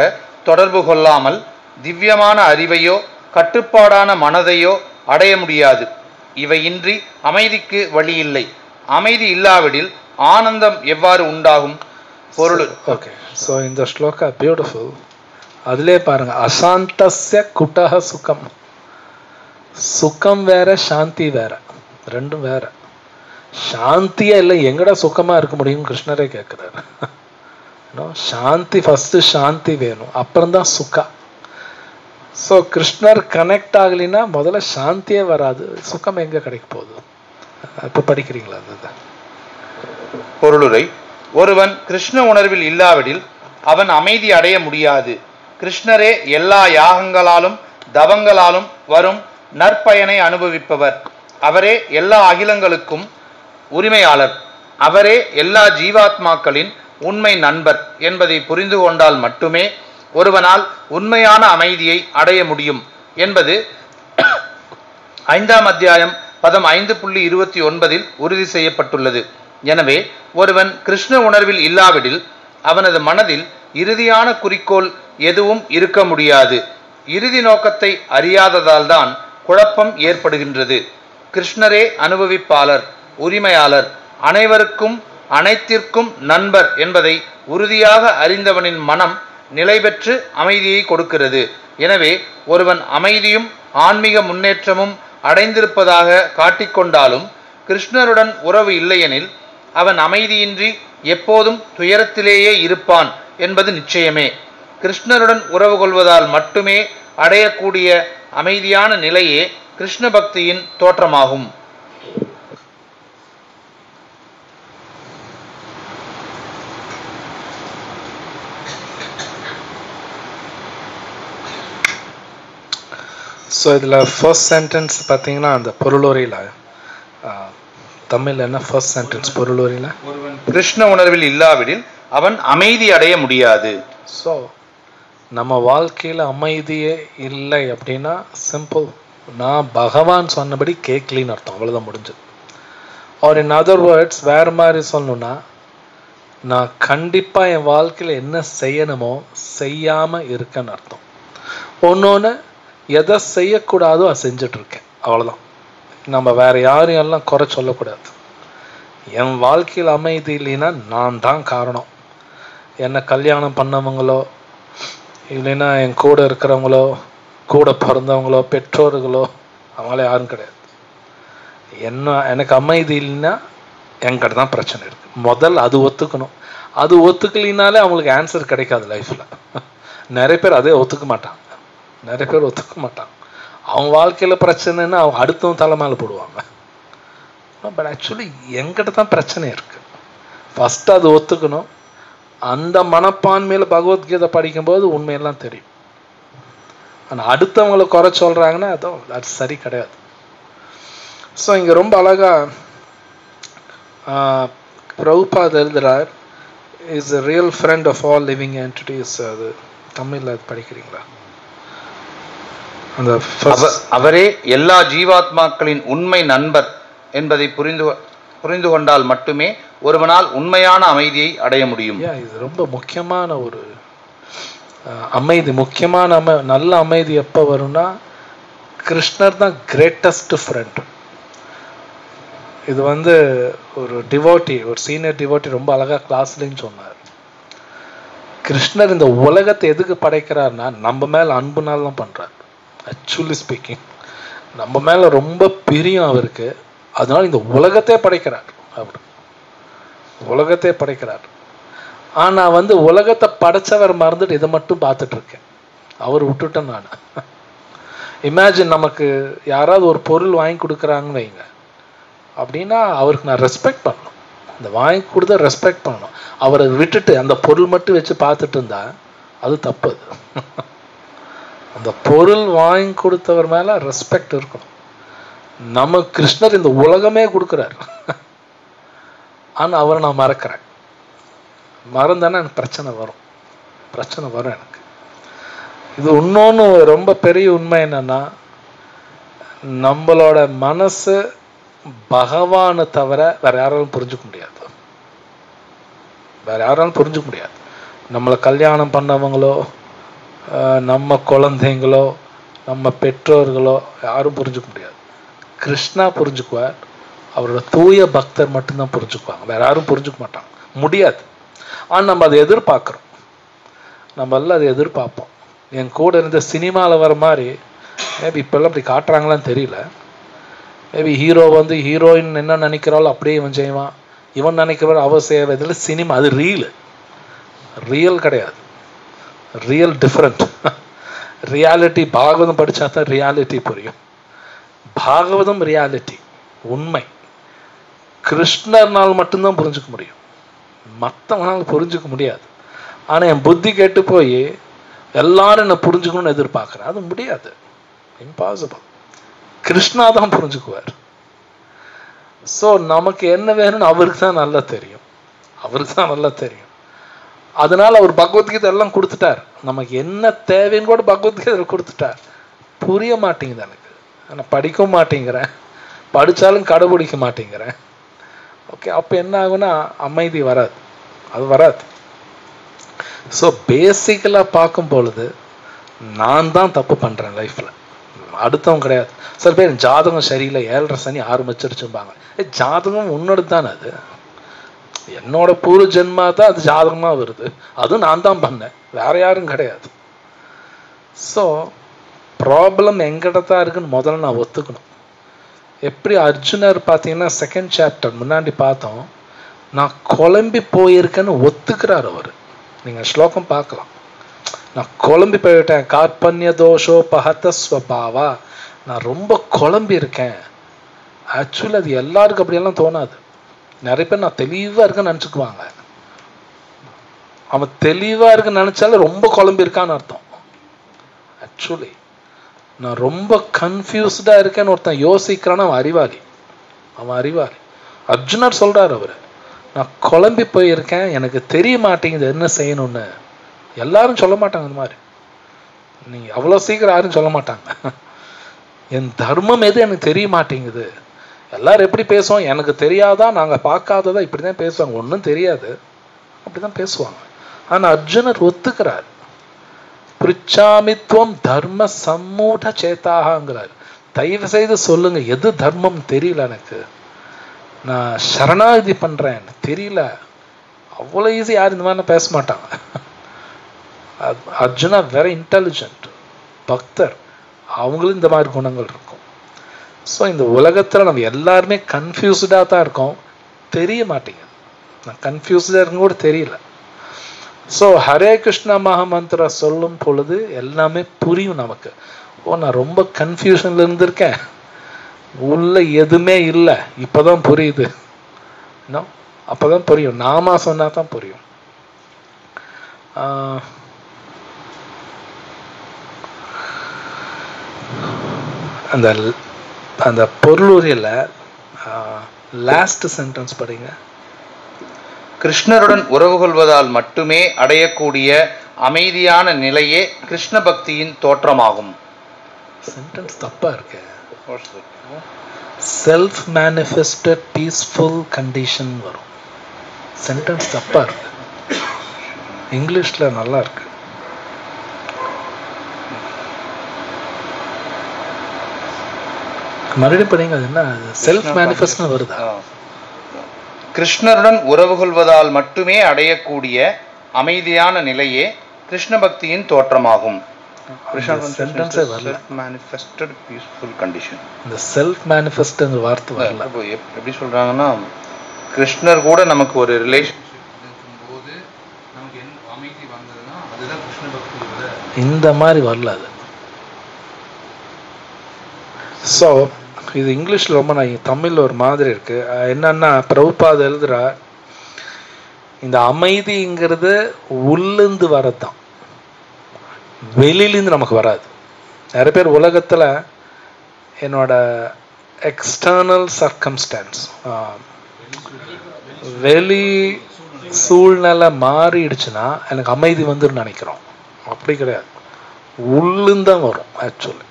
[SPEAKER 2] தொடர்பு கொள்ளாமல் திவ்யமான அறிவையோ கட்டுப்பாடான மனதையோ அடைய முடியாது. இவையின்றி அமைதிக்கு வழி இல்லை. அமைதி இல்லாவிடில் ஆனந்தம் எவ்வாறு உண்டாகும்? பொருள்.
[SPEAKER 1] ஓகே, ஸோ இந்த ஸ்லோகா பியூட்டிஃபுல். அதிலே பாருங்க, அசாந்தஸ்ய குடஹ சுகம். சுகம் வேற, சாந்தி வேற, ரெண்டும் வேற. சாந்தியா இல்லை, எங்கடா சுகமா இருக்க முடியும் கிருஷ்ணரே கேட்கிறாரு. சாந்தி ஃபர்ஸ்ட், சாந்தி வேணும், அப்புறம்தான் சுகா. ஸோ கிருஷ்ணர் கனெக்ட் ஆகலைன்னா முதல்ல சாந்தியே வராது, சுகம் எங்க கிடைக்க போகுது? இப்போ படிக்கிறீங்களா? அதுதான்
[SPEAKER 2] பொருளுரை. ஒருவன் கிருஷ்ண உணர்வில் இல்லாவிடில் அவன் அமைதி அடைய முடியாது. கிருஷ்ணரே எல்லா யாகங்களாலும் தவங்களாலும் வரும் நற்பயனை அனுபவிப்பவர். அவரே எல்லா அகிலங்களுக்கும் உரிமையாளர். அவரே எல்லா ஜீவாத்மாக்களின் உண்மை நண்பர் என்பதை புரிந்து கொண்டால் மட்டுமே ஒருவனால் உண்மையான அமைதியை அடைய முடியும் என்பது 5ஆம் அத்தியாயம் பதம் 5.29 உறுதி செய்யப்பட்டுள்ளது. எனவே ஒருவன் கிருஷ்ண உணர்வில் இல்லாவிடில் அவனது மனதில் இறுதியான குறிக்கோள் எதுவும் இருக்க முடியாது. இறுதி நோக்கத்தை அறியாததால் தான் குழப்பம் ஏற்படுகின்றது. கிருஷ்ணரே அனுபவிப்பாளர், உரிமையாளர், அனைவருக்கும் அனைத்திற்கும் நண்பர் என்பதை உறுதியாக அறிந்தவனின் மனம் நிலை பெற்று அமைதியை கொடுக்கிறது. எனவே ஒருவன் அமைதியும் ஆன்மீக முன்னேற்றமும் அடைந்திருப்பதாக காட்டிக்கொண்டாலும் கிருஷ்ணருடன் உறவு இல்லையெனில் அவன் அமைதியின்றி எப்போதும் துயரத்திலேயே இருப்பான் என்பது நிச்சயமே. கிருஷ்ணருடன் உறவு கொள்வதால் மட்டுமே அடையக்கூடிய அமைதியான நிலையே கிருஷ்ண பக்தியின் தோற்றமாகும்.
[SPEAKER 1] ஸோ இதில் ஃபர்ஸ்ட் சென்டென்ஸ் பார்த்தீங்கன்னா அந்த பொருளுரையில் தமிழில் என்ன ஃபர்ஸ்ட் சென்டென்ஸ் பொருளுரையில்,
[SPEAKER 2] கிருஷ்ண உணர்வில் இல்லாவிடில் அவன் அமைதி அடைய முடியாது.
[SPEAKER 1] ஸோ நம்ம வாழ்க்கையில் அமைதியே இல்லை அப்படின்னா சிம்பிள், நான் பகவான் சொன்னபடி கேட்கலின்னு அர்த்தம், அவ்வளோதான் முடிஞ்சது. ஆர் இன் அதர் வேர்ட்ஸ் வேறு மாதிரி சொல்லணுன்னா, நான் கண்டிப்பாக என் வாழ்க்கையில் என்ன செய்யணுமோ செய்யாமல் இருக்கேன்னு அர்த்தம். ஒன்று எதை செய்யக்கூடாதோ அதை செஞ்சிட்ருக்கேன், அவ்வளோதான். நம்ம வேறு யாரையும் எல்லாம் குறை சொல்லக்கூடாது. என் வாழ்க்கையில் அமைதி இல்லைன்னா நான் தான் காரணம். என்னை கல்யாணம் பண்ணவங்களோ இல்லைன்னா என் கூட இருக்கிறவங்களோ கூட பிறந்தவங்களோ பெற்றோர்களோ அவங்கள யாரும் கிடையாது. எனக்கு அமைதி இல்லைன்னா என்கிட்ட தான் பிரச்சனை இருக்குது. முதல்ல அது ஒத்துக்கணும். அது ஒத்துக்கலினாலே அவங்களுக்கு ஆன்சர் கிடைக்காது லைஃப்பில். நிறைய பேர் அதே ஒத்துக்க மாட்டாங்க. அவங்க வாழ்க்கையில் பிரச்சனைன்னா அவங்க அடுத்தவங்க தலை மேலே போடுவாங்க. பட் ஆக்சுவலி என்கிட்ட தான் பிரச்சனை இருக்குது. ஃபஸ்ட்டு அது ஒத்துக்கணும். அந்த மனப்பான்மையில் பகவத்கீதை படிக்கும்போது உண்மையெல்லாம் தெரியும். ஆனால் அடுத்தவங்களை குறை சொல்கிறாங்கன்னா அது சரி கிடையாது. ஸோ இங்கே ரொம்ப அழகாக பிரபுபாத் எழுதுகிறார், is a real friend of all living entities. அது தமிழில் அது படிக்கிறீங்களா? அந்த
[SPEAKER 2] அவரே எல்லா ஜீவாத்மாக்களின் உண்மை நண்பர் என்பதை புரிந்து கொண்டால் மட்டுமே ஒருவனால் உண்மையான அமைதியை அடைய முடியும்.
[SPEAKER 1] இது ரொம்ப முக்கியமான ஒரு அமைதி. நல்ல அமைதி எப்போ வரும்னா, கிருஷ்ணர் தான் கிரேட்டஸ்ட் ஃப்ரெண்ட். இது ஒரு டிவோட்டி, ஒரு சீனியர் டிவோட்டி ரொம்ப அழகாக கிளாஸ்லேன்னு சொன்னார். கிருஷ்ணர் இந்த உலகத்தை எதுக்கு படைக்கிறார்னா நம்ம மேலே அன்புனால தான் பண்ணுறார். ஆக்சுவலி ஸ்பீக்கிங் நம்ம மேலே ரொம்ப பிரியம் அவருக்கு. அதனால இந்த உலகத்தை படைக்கிறார். உலகத்தை படைக்கிறார். ஆனால் உலகத்தை படைச்சவர் மறந்துட்டு இதை மட்டும் பார்த்துட்டு இருக்கேன். அவர் விட்டுட்டேன் நான். இமேஜின் நமக்கு யாராவது ஒரு பொருள் வாங்கி கொடுக்குறாங்கன்னு வைங்க, அப்படின்னா அவருக்கு நான் ரெஸ்பெக்ட் பண்ணணும். அந்த வாங்கி கொடுத்த ரெஸ்பெக்ட் பண்ணணும். அவரை விட்டுட்டு அந்த பொருள் மட்டும் வச்சு பார்த்துட்டு இருந்தா அது தப்பு. அந்த பொருள் வாங்கி கொடுத்தவர் மேல ரெஸ்பெக்ட் இருக்கணும். நம்ம கிருஷ்ணர் இந்த உலகமே கொடுக்குறார். ஆனா அவரை நான் மறக்கிறேன். மறந்தானே எனக்கு பிரச்சனை வரும் எனக்கு. இது இன்னொன்று ரொம்ப பெரிய உண்மை என்னன்னா, நம்மளோட மனசு பகவானை தவிர வேற யாராலும் புரிஞ்சுக்க முடியாது. நம்மளை கல்யாணம் பண்ணவங்களோ நம்ம குழந்தைங்களோ நம்ம பெற்றோர்களோ யாரும் புரிஞ்சுக்க முடியாது. கிருஷ்ணா புரிஞ்சுக்குவார். அவரோட தூய பக்தர் மட்டும்தான் புரிஞ்சுக்குவாங்க. வேற யாரும் புரிஞ்சுக்க மாட்டாங்க, முடியாது. ஆனால் நம்ம அதை எதிர்பார்க்குறோம். நம்ம எல்லாம் அதை எதிர்பார்ப்போம். என் கூட இருந்த சினிமாவில் வர மாதிரி மேபி இப்போல்லாம் அப்படி காட்டுறாங்களான்னு தெரியல. மேபி ஹீரோ ஹீரோயின் என்ன நினைக்கிறாளோ அப்படியே இவன் செய்வான், இவன் நினைக்கிறவர் அவ செய்யற. இதில் சினிமா அது ரியல் கிடையாது. Real different. ரியாலிட்டி பாகவதம் படித்தா தான் ரியாலிட்டி புரியும். பாகவதம் ரியாலிட்டி, உண்மை. கிருஷ்ணர்னால் மட்டும்தான் புரிஞ்சுக்க முடியும், மற்றவனால் புரிஞ்சுக்க முடியாது. ஆனால் என் புத்தி கெட்டு போய் எல்லாரும் என்னை புரிஞ்சுக்கணும்னு எதிர்பார்க்குறேன். அது முடியாது, இம்பாசிபிள். கிருஷ்ணா தான் புரிஞ்சுக்குவார். ஸோ நமக்கு என்ன வேணும்னு அவருக்கு தான் நல்லா தெரியும். அதனால அவர் பகவத்கீதை எல்லாம் கொடுத்துட்டார். நமக்கு என்ன தேவைன்னு கூட பகவத்கீதை கொடுத்துட்டார். புரிய மாட்டேங்குது எனக்கு. நான் படிக்கவும் மாட்டேங்கிறேன், படித்தாலும் கடைபிடிக்க மாட்டேங்கிறேன். ஓகே, அப்போ என்ன ஆகும்னா அமைதி வராது. ஸோ பேசிக்கலாக பார்க்கும் பொழுது நான் தான் தப்பு பண்ணுறேன் லைஃப்பில், அடுத்தவங்க கிடையாது. சில பேர் ஜாதகம் சரியில்லை, 7.5 சனி ஆரம்பிச்சிருச்சும்பாங்க. ஜாதகம் உன்னோட தானே, அது என்னோட பூர்வ ஜென்மா தான் அது ஜாதகமாக வருது. அதுவும் நான் தான் பண்ணேன், வேற யாரும் கிடையாது. ஸோ ப்ராப்ளம் எங்கிட்ட தான் இருக்குன்னு முதல்ல நான் ஒத்துக்கணும். எப்படி அர்ஜுனர் பார்த்தீங்கன்னா செகண்ட் சாப்டர் முன்னாடி பார்த்தோம், நான் குழம்பி போயிருக்கேன்னு ஒத்துக்கிறார் அவர். நீங்கள் ஸ்லோகம் பார்க்கலாம். நான் குழம்பி போயிட்டேன், கார்பண்ய தோஷோ பஹத ஸ்வபாவா, நான் ரொம்ப குழம்பி இருக்கேன். ஆக்சுவலி அது எல்லாருக்கும் அப்படியெல்லாம் தோணாது. நிறைய பேர் நான் தெளிவாக இருக்கேன்னு நினச்சிக்குவாங்க. அவன் தெளிவாக இருக்குன்னு நினச்சாலும் ரொம்ப குழம்பி இருக்கான்னு அர்த்தம். ஆக்சுவலி நான் ரொம்ப கன்ஃபியூஸ்டாக இருக்கேன்னு ஒருத்தன் யோசிக்கிறான்னு அவன் அறிவாளி. அவன் அறிவாளி. அர்ஜுனர் சொல்கிறார் அவர், நான் குழம்பி போயிருக்கேன், எனக்கு தெரிய மாட்டேங்குது என்ன செய்யணும்னு. எல்லாரும் சொல்ல மாட்டாங்க அந்த மாதிரி. நீங்கள் அவ்வளோ சீக்கிரம் யாரும் சொல்ல மாட்டாங்க. என் தர்மம் எது எனக்கு தெரிய மாட்டேங்குது. எல்லாரும் எப்படி பேசுவோம், எனக்கு தெரியாதா, நாங்கள் பார்க்காததா, இப்படி தான் பேசுவாங்க. ஒன்றும் தெரியாது, அப்படி தான் பேசுவாங்க. ஆனால் அர்ஜுனர் ஒத்துக்கிறார். பிரிச்சாமித்வம் தர்ம சம்மூட சேத்தாகங்கிறார். தயவு செய்து சொல்லுங்க, எது தர்மம் தெரியல எனக்கு, நான் சரணாகதி பண்றேன் தெரியல. அவ்வளோ ஈஸி யாரும் இந்த மாதிரி பேச மாட்டாங்க. அர்ஜுனா வெரி இன்டெலிஜென்ட் பக்தர், அவங்களும் இந்த மாதிரி குணங்கள் இருக்கும். ஸோ இந்த உலகத்தில் நம்ம எல்லாருமே கன்ஃபியூஸ்டாக தான் இருக்கோம், தெரிய மாட்டேங்குது. நான் கன்ஃபியூஸ்டாக இருக்கும் கூட தெரியல. ஸோ ஹரே கிருஷ்ணா மகாமந்திர சொல்லும் பொழுது எல்லாமே புரியும் நமக்கு. ஓ, நான் ரொம்ப கன்ஃபியூஷன்ல இருந்திருக்கேன், உள்ள எதுவுமே இல்லை, இப்போதான் புரியுது. அப்போதான் புரியும், நாம சொன்னா தான் புரியும். அந்த அந்த பொருளுரையில் லாஸ்ட் சென்டென்ஸ் படிங்க.
[SPEAKER 2] கிருஷ்ணருடன் உறவு கொள்வதால் மட்டுமே அடையக்கூடிய அமைதியான நிலையே கிருஷ்ண பக்தியின் தோற்றமாகும்.
[SPEAKER 1] சென்டென்ஸ் தப்பா இருக்கு. செல்ஃப் மேனிஃபெஸ்டட் பீஸ்ஃபுல் கண்டிஷன் வரும். சென்டென்ஸ் தப்பா இருக்கு. இங்கிலீஷ்ல நல்லா இருக்கு. மறுபடியும் படிங்க. அது என்ன செல்ஃப் மேனிஃபெஸ்ட் வருதா?
[SPEAKER 2] கிருஷ்ணருடன் உறவு கொள்வதால் மட்டுமே அடையக்கூடிய அமைதியான நிலையே கிருஷ்ண பக்தியின் தோற்றமாகும். எப்படி சொல்றாங்கன்னா, கிருஷ்ணர் கூட நமக்கு ஒரு ரிலேஷன்ஷிப் இருக்கும்போது நமக்கு என்ன அமைதி வந்ததுன்னா அதுதான் கிருஷ்ண பக்தி.
[SPEAKER 1] இந்த மாதிரி வரல அது. ஸோ இது இங்கிலீஷில் ரொம்ப நான் தமிழில் ஒரு மாதிரி இருக்கு. என்னன்னா, பிரபுபாத் எழுதுறா, இந்த அமைதிங்கிறது உள்ளிருந்து வரதுதான், வெளியிலேருந்து நமக்கு வராது. நிறைய பேர் உலகத்தில் என்னோட எக்ஸ்டர்னல் சர்க்கம்ஸ்டான்ஸ், வெளி சூழ்நிலை மாறிடுச்சுன்னா எனக்கு அமைதி வந்துன்னு நினைக்கிறோம். அப்படி கிடையாது, உள்ளிருந்து தான் வரும். ஆக்சுவலி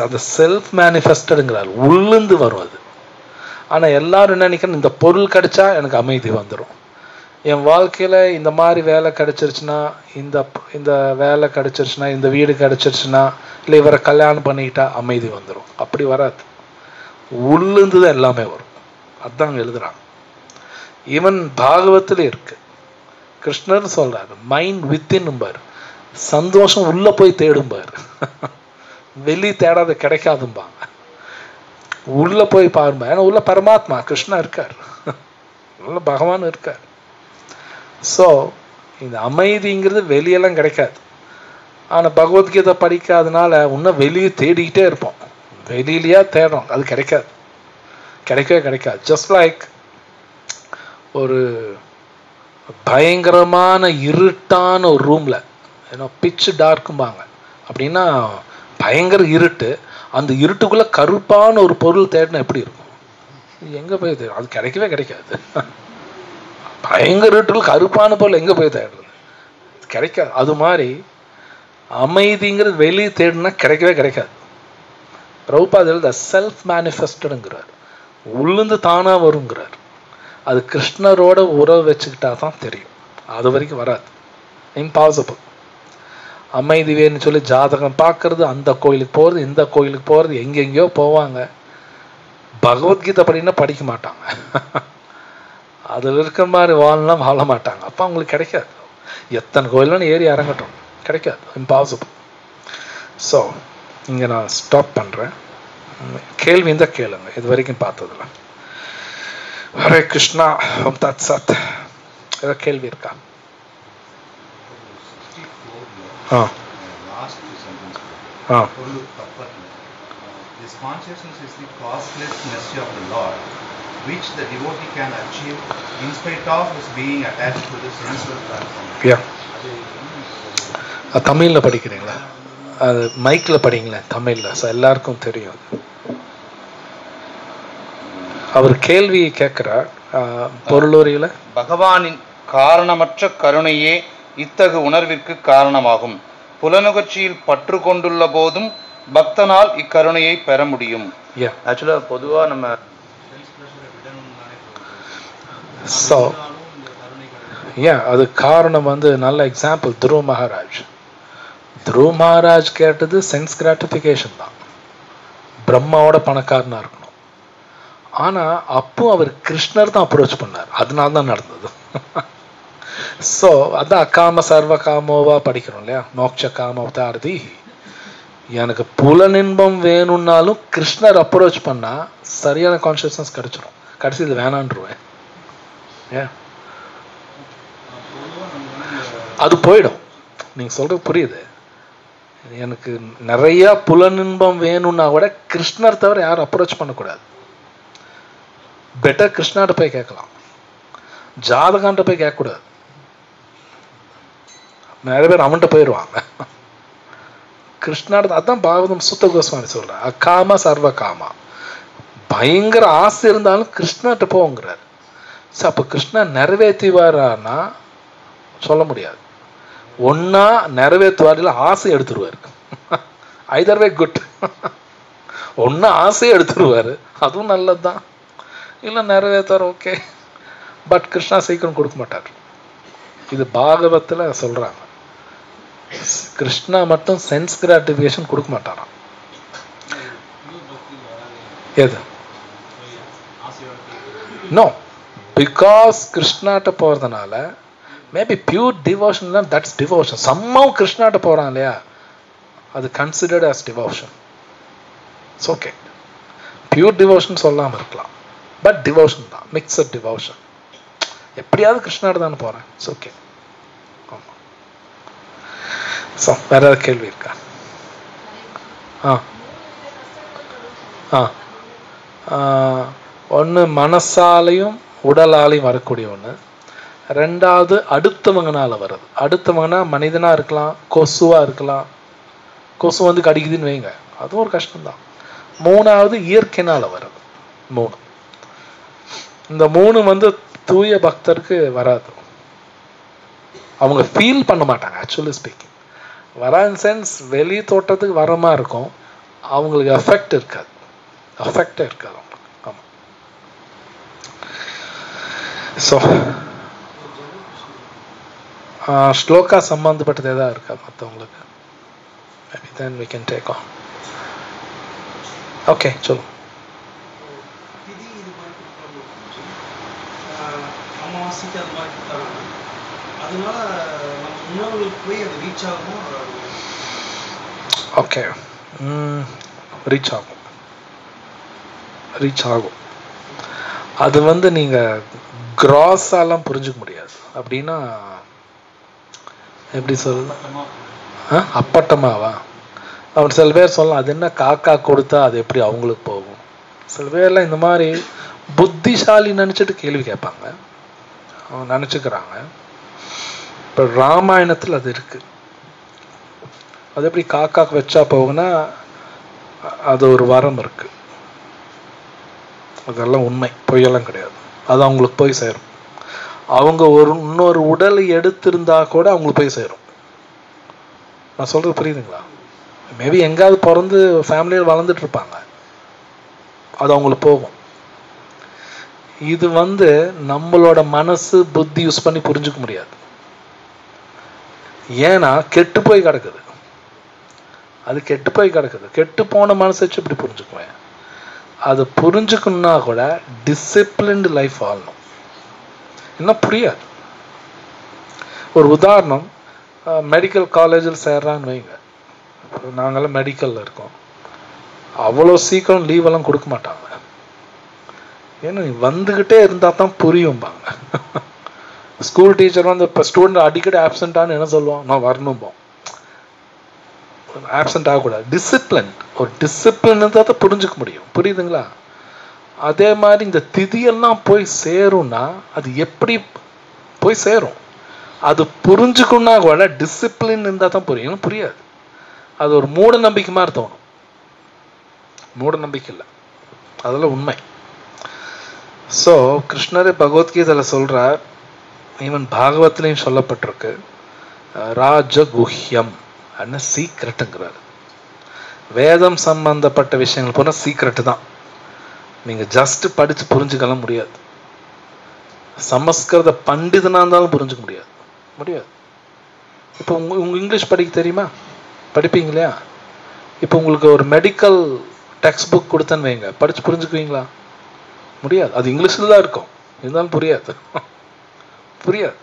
[SPEAKER 1] அது செல்ஃப் மேனிஃபெஸ்டடுங்கிறார், உள்ளிருந்து வரும் அது. ஆனால் எல்லாரும் என்ன நினைக்கிறேன், இந்த பொருள் கிடைச்சா எனக்கு அமைதி வந்துடும், என் வாழ்க்கையில் இந்த மாதிரி வேலை கிடைச்சிருச்சுன்னா, இந்த வேலை கிடைச்சிருச்சுன்னா, இந்த வீடு கிடைச்சிருச்சுன்னா, இல்லை இவரை கல்யாணம் பண்ணிக்கிட்டா அமைதி வந்துடும். அப்படி வராது, உள்ளிருந்து தான் எல்லாமே வரும். அதுதான் எழுதுறாங்க. ஈவன் பாகவத்தில் இருக்கு, கிருஷ்ணர் சொல்றாரு, மைண்ட் வித்தின் பாரு, சந்தோஷம் உள்ள போய் தேடும் பாரு, வெளி தேடாத கிடைக்காதும்பாங்க, உள்ள போய் பாருங்க. ஏன்னா உள்ள பரமாத்மா கிருஷ்ணா இருக்கார், உள்ள பகவான் இருக்கார். ஸோ இந்த அமைதிங்கிறது வெளியெல்லாம் கிடைக்காது. ஆனால் பகவத்கீதை படிக்காதனால இன்னும் வெளியே தேடிக்கிட்டே இருப்போம், வெளியிலையா தேடுறோம், அது கிடைக்காது, கிடைக்கவே கிடைக்காது. ஜஸ்ட் லைக் ஒரு பயங்கரமான இருட்டான ஒரு ரூம்ல, ஏன்னா பிச் டார்க்கும்பாங்க, அப்படின்னா பயங்கர இருட்டு, அந்த இருட்டுக்குள்ள கருப்பான ஒரு பொருள் தேடினா எப்படி இருக்கும், எங்க போய் தேடும், அது கிடைக்கவே கிடைக்காது. பயங்கர இருட்டுக்குள்ள கருப்பான பொருள் எங்க போய் தேடுறது, கிடைக்காது. அது மாதிரி அமைதிங்கிறது வெளியே தேடினா கிடைக்கவே கிடைக்காது. பிரபுபாத் எழுத செல்ஃப் மேனிஃபெஸ்டடுங்கிறார், உள்ளிருந்து தானா வருங்கிறார். அது கிருஷ்ணரோட உறவு வச்சுக்கிட்டா தான் தெரியும், அது வரைக்கும் வராது, இம்பாசிபிள். அமைதி வேணும்னு சொல்லி ஜாதகம் பார்க்கறது, அந்த கோயிலுக்கு போகிறது, இந்த கோயிலுக்கு போகிறது, எங்கெங்கேயோ போவாங்க. பகவத்கீதை படினா படிக்க மாட்டாங்க, அதில் இருக்கிற மாதிரி வாழலாம் வாழ மாட்டாங்க. அப்போ அவங்களுக்கு கிடைக்காது. எத்தனை கோயிலும் ஏறி இறங்கட்டும், கிடைக்காது, இம்பாசிபிள். ஸோ இங்கே நான் ஸ்டாப் பண்ணுறேன். கேள்வி இருந்தா கேளுங்க, இது வரைக்கும் பார்த்ததுல. ஹரே கிருஷ்ணா. ஓம் தத் சத். ஏதாவது கேள்வி இருக்கா?
[SPEAKER 3] This consciousness is the causeless mercy of the Lord, which the devotee can achieve in spite of his being attached to the sensual platform.
[SPEAKER 1] தமிழ்ல படிக்கிறீங்களா? அது மைக்ல படிங்களேன் தமிழ்ல, எல்லாருக்கும் தெரியும். அவர் கேள்வி கேட்கிறார் பொருளுரையில.
[SPEAKER 2] பகவானின் காரணமற்ற கருணையே இத்தகு உணர்விற்கு காரணமாகும். புலனுகர்ச்சியில் பற்று கொண்டுள்ள போதும் பக்தனால் இக்கருணையை பெற முடியும். ஆக்சுவலா பொதுவா நம்ம
[SPEAKER 1] அது காரணம் நல்ல எக்ஸாம்பிள் துருவ மகாராஜ். துருவ மகாராஜ் கேட்டது சென்ஸ் கிராட்டிஃபிகேஷன் தான், பிரம்மாவோட பணக்காரனா இருக்கணும். ஆனா அப்போ அவர் கிருஷ்ணர் தான் அப்ரோச் பண்ணார், அதனால தான் நடந்தது. ஸோ அதான் அக்காம சர்வ காமோவா படிக்கிறோம் இல்லையா, மோட்ச காமவதாரதி. எனக்கு புலனின்பம் வேணும்னாலும் கிருஷ்ணர் அப்ரோச் பண்ணா சரியான கான்சியஸ்னஸ் கிடைச்சிடும். கடைசி இது வேணான்றுவேன், அது போயிடும். நீங்க சொல்றது புரியுது. எனக்கு நிறைய புலனின்பம் வேணும்னா கூட கிருஷ்ணர் தவிர யாரும் அப்ரோச் பண்ணக்கூடாது. பெட்டர் கிருஷ்ணாட்ட போய் கேட்கலாம், ஜாதகான்ட்ட போய் கேட்கக்கூடாது. நிறைய பேர் அவன்கிட்ட போயிடுவாங்க. கிருஷ்ணாட்ட அதான் பாகவதம் சுத்த கோஸ்வாமி சொல்ற, அக்காம சர்வ காமா. பயங்கர ஆசை இருந்தாலும் கிருஷ்ணாட்ட போங்கிறார். அப்ப கிருஷ்ணா நிறைவேற்றிவாரான்னா சொல்ல முடியாது. ஒன்னா நிறைவேற்றுவாரில் ஆசை எடுத்துருவாரு. ஐதர் வே குட். ஒன்னா ஆசையை எடுத்துருவாரு, அதுவும் நல்லதுதான். இல்லை நிறைவேற்றார், ஓகே. பட் கிருஷ்ணா சீக்கிரம் கொடுக்க மாட்டார். இது பாகவத்தில் சொல்றாங்க. கிருஷ்ணா மட்டும் சென்ஸ் கிராட்டிஃபிகேஷன் கொடுக்க மாட்டாராம். எது? நோ, பிகாஸ் கிருஷ்ணாட்ட போறதுனால மேபி பியூர் டிவோஷன் தான், தட்ஸ் டிவோஷன். சம்மவ் கிருஷ்ணாட்ட போறான் இல்லையா, அது considered as devotion. It's okay. Pure devotion சொல்லாமல் இருக்கலாம், பட் டிவோஷன் தான், மிக்சட் டிவோஷன். எப்படியாவது கிருஷ்ணாட்ட தானே போறேன், இட்ஸ் ஓகே. ஸோ வேற ஏதாவது கேள்வி இருக்கா? ஒன்று மனசாலையும் உடலாலையும் வரக்கூடிய ஒன்று. ரெண்டாவது அடுத்தவங்கனால வருது. அடுத்தவங்கன்னா மனிதனா இருக்கலாம், கொசுவா இருக்கலாம். கொசு கடிக்குதுன்னு வைங்க, அதுவும் ஒரு கஷ்டம்தான். மூணாவது இயற்கையினால வருது. மூணு, இந்த மூணு தூய பக்தருக்கு வராது. அவங்க ஃபீல் பண்ண மாட்டாங்க. ஆக்சுவலி ஸ்பீக்கிங் வரான் சென்ஸ் வெளி தோட்டத்துக்கு வரமா இருக்கும், அவங்களுக்கு எஃபெக்ட் இருக்காது. எஃபெக்டே இருக்காது அவங்களுக்கு. ஆமாம். ஸோ ஸ்லோகா சம்பந்தப்பட்டது எதாவது இருக்கா மற்றவங்களுக்கு? Maybe then we can take on. Okay, சொல்லு. ஓகே, ரீச் ஆகும். அது நீங்க கிராஸாலாம் புரிஞ்சுக்க முடியாது. அப்படின்னா எப்படி சொல்ல, அப்பட்டமாவா? அவன் சில பேர் சொல்லலாம், அது என்ன காக்கா கொடுத்தா அது எப்படி அவங்களுக்கு போகும். சில பேர்லாம் இந்த மாதிரி புத்திசாலி நினச்சிட்டு கேள்வி கேட்பாங்க, நினச்சிக்கிறாங்க. இப்போ ராமாயணத்தில் அது இருக்கு. அது எப்படி காக்காக்கு வச்சா போகுன்னா அது ஒரு வரம் இருக்கு. அதெல்லாம் உண்மை, பொய்யெல்லாம் கிடையாது. அது அவங்களுக்கு போய் சேரும். அவங்க இன்னொரு உடலை எடுத்திருந்தா கூட அவங்களுக்கு போய் சேரும். நான் சொல்றது புரியுதுங்களா? மேபி எங்காவது பிறந்து ஃபேமிலியில் வளர்ந்துட்டு இருப்பாங்க, அது அவங்களுக்கு போகும். இது நம்மளோட மனசு புத்தி யூஸ் பண்ணி புரிஞ்சுக்க முடியாது. ஏன்னா கெட்டு போய் கிடக்குது. அது கெட்டு போய் கிடக்குது. கெட்டு போன மனசு வச்சு இப்படி புரிஞ்சுக்குவேன். அது புரிஞ்சுக்கணும்னா கூட டிசிப்ளின்டு லைஃப் வாழணும். என்ன புரியாது. ஒரு உதாரணம், மெடிக்கல் காலேஜில் சேர்றான்னு வைங்க. நாங்களாம் மெடிக்கலில் இருக்கோம். அவ்வளோ சீக்கிரம் லீவெல்லாம் கொடுக்க மாட்டாங்க. ஏன்னா நீ வந்துக்கிட்டே இருந்தால் தான் புரியும்பாங்க. ஸ்கூல் டீச்சர் வந்து இப்போ ஸ்டூடெண்ட் அடிக்கடி ஆப்சென்ட்டானு என்ன சொல்லுவோம், நான் வரணும்போம். ஆப்சென்ட் ஆகக்கூடாது. டிசிப்ளின், ஒரு டிசிப்ளின் இருந்தால் தான் புரிஞ்சுக்க முடியும். புரியுதுங்களா? அதே மாதிரி இந்த திதியெல்லாம் போய் சேரும்னா அது எப்படி போய் சேரும்? அது புரிஞ்சுக்கணும்னா கூட டிசிப்ளின் இருந்தால் தான் புரியும். புரியாது. அது ஒரு மூட நம்பிக்கை மாதிரி தோணும். மூட நம்பிக்கை இல்லை, அதெல்லாம் உண்மை. ஸோ கிருஷ்ணரே பகவத்கீதையில் சொல்கிறார், ஈவன் பாகவத்திலையும் சொல்லப்பட்டிருக்கு, ராஜகுஹ்யம் அண்ணா சீக்ரெட்டுங்கிறார். வேதம் சம்பந்தப்பட்ட விஷயங்கள் போனால் சீக்ரெட்டு தான். நீங்கள் ஜஸ்ட் படித்து புரிஞ்சுக்கலாம் முடியாது. சமஸ்கிருத பண்டிதனாக இருந்தாலும் புரிஞ்சுக்க முடியாது. இப்போ உங்கள் இங்கிலீஷ் படிக்க தெரியுமா? படிப்பீங்க இல்லையா? இப்போ உங்களுக்கு ஒரு மெடிக்கல் டெக்ஸ்ட் புக் கொடுத்தேன்னு வைங்க, படித்து புரிஞ்சுக்குவீங்களா? முடியாது. அது இங்கிலீஷில் தான் இருக்கும், இருந்தாலும் புரியாது. புரியாது.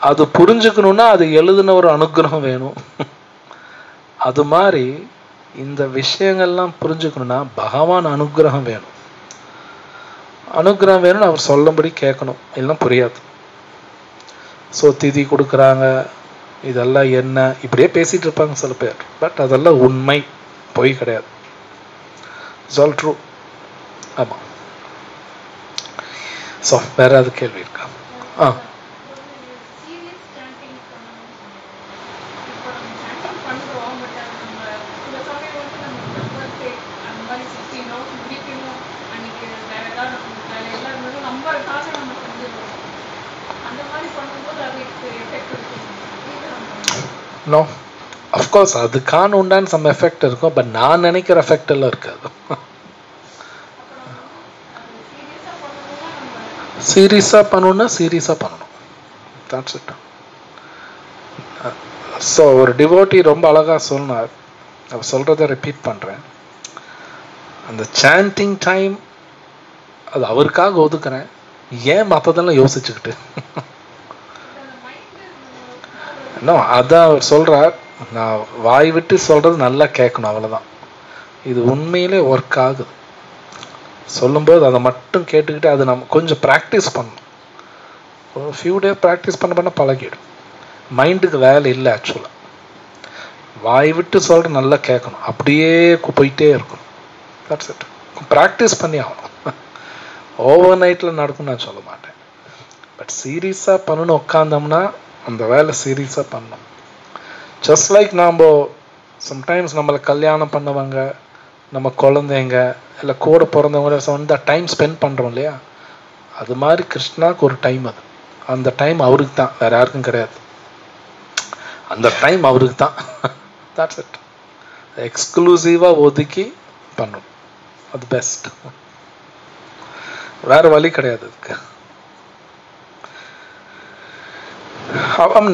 [SPEAKER 1] அது புரிஞ்சுக்கணுன்னா அது எழுதின ஒரு அனுகிரகம் வேணும். அது மாதிரி இந்த விஷயங்கள்லாம் புரிஞ்சுக்கணுன்னா பகவான் அனுகிரகம் வேணும். அனுகிரகம் வேணும்னு அவர் சொல்லும்படி கேட்கணும், இல்லைன்னா புரியாது. ஸோ திதி கொடுக்குறாங்க, இதெல்லாம் என்ன இப்படியே பேசிகிட்டு இருப்பாங்க சில பேர். பட் அதெல்லாம் உண்மை, பொய் கிடையாது. It's all true. ஆமாம். ஸோ வேற ஏதாவது கேள்வி இருக்கா? நோ, அஃப்கோர்ஸ் அதுக்கான உண்டான சம் எஃபெக்ட் இருக்கும். பட் நான் நினைக்கிற எஃபெக்ட் எல்லாம் இருக்காது. சீரியஸாக பண்ணணும்னா சீரியஸாக பண்ணணும். That's it. ஸோ ஒரு டிவோட்டி ரொம்ப அழகாக சொன்னார், அவர் சொல்கிறத ரிப்பீட் பண்ணுறேன். அந்த சாண்டிங் டைம் அது அவருக்காக ஒதுக்குறேன், ஏன் மற்றதெல்லாம் யோசிச்சுக்கிட்டு. இன்னும் அதான் அவர் சொல்கிறார், நான் வாய் விட்டு சொல்கிறது நல்லா கேட்கணும், அவ்வளோதான். இது உண்மையிலே ஒர்க் ஆகுது. சொல்லும்போது அதை மட்டும் கேட்டுக்கிட்டு அது நம்ம கொஞ்சம் ப்ராக்டிஸ் பண்ணணும். ஒரு ஃபியூ டே ப்ராக்டிஸ் பண்ண பழகிடும். மைண்டுக்கு வேலை இல்லை ஆக்சுவலாக. வாய் விட்டு சொல்கிற நல்லா கேட்கணும், அப்படியே போயிட்டே இருக்கணும். That's it. ப்ராக்டிஸ் பண்ணி ஆகணும். ஓவர் நைட்டில் நடக்கும்னு நான் சொல்ல மாட்டேன். பட் சீரியஸாக பண்ணணும் உட்காந்தோம்னா அந்த வேலை சீரியஸாக பண்ணணும். ஜஸ்ட் லைக் நாம் சம்டைம்ஸ் நம்மளை கல்யாணம் பண்ணுவாங்க, நம்ம குழந்தைங்க இல்லை கூட பிறந்தவங்க வந்து டைம் ஸ்பெண்ட் பண்ணுறோம் இல்லையா? அது மாதிரி கிருஷ்ணாவுக்கு ஒரு டைம், அது அந்த டைம் அவருக்கு தான், வேறு யாருக்கும் கிடையாது. அந்த டைம் அவருக்கு தான். That's it. எக்ஸ்க்ளூசிவாக ஒதுக்கி பண்ணணும், அது பெஸ்ட். வேறு வழி கிடையாது அதுக்கு.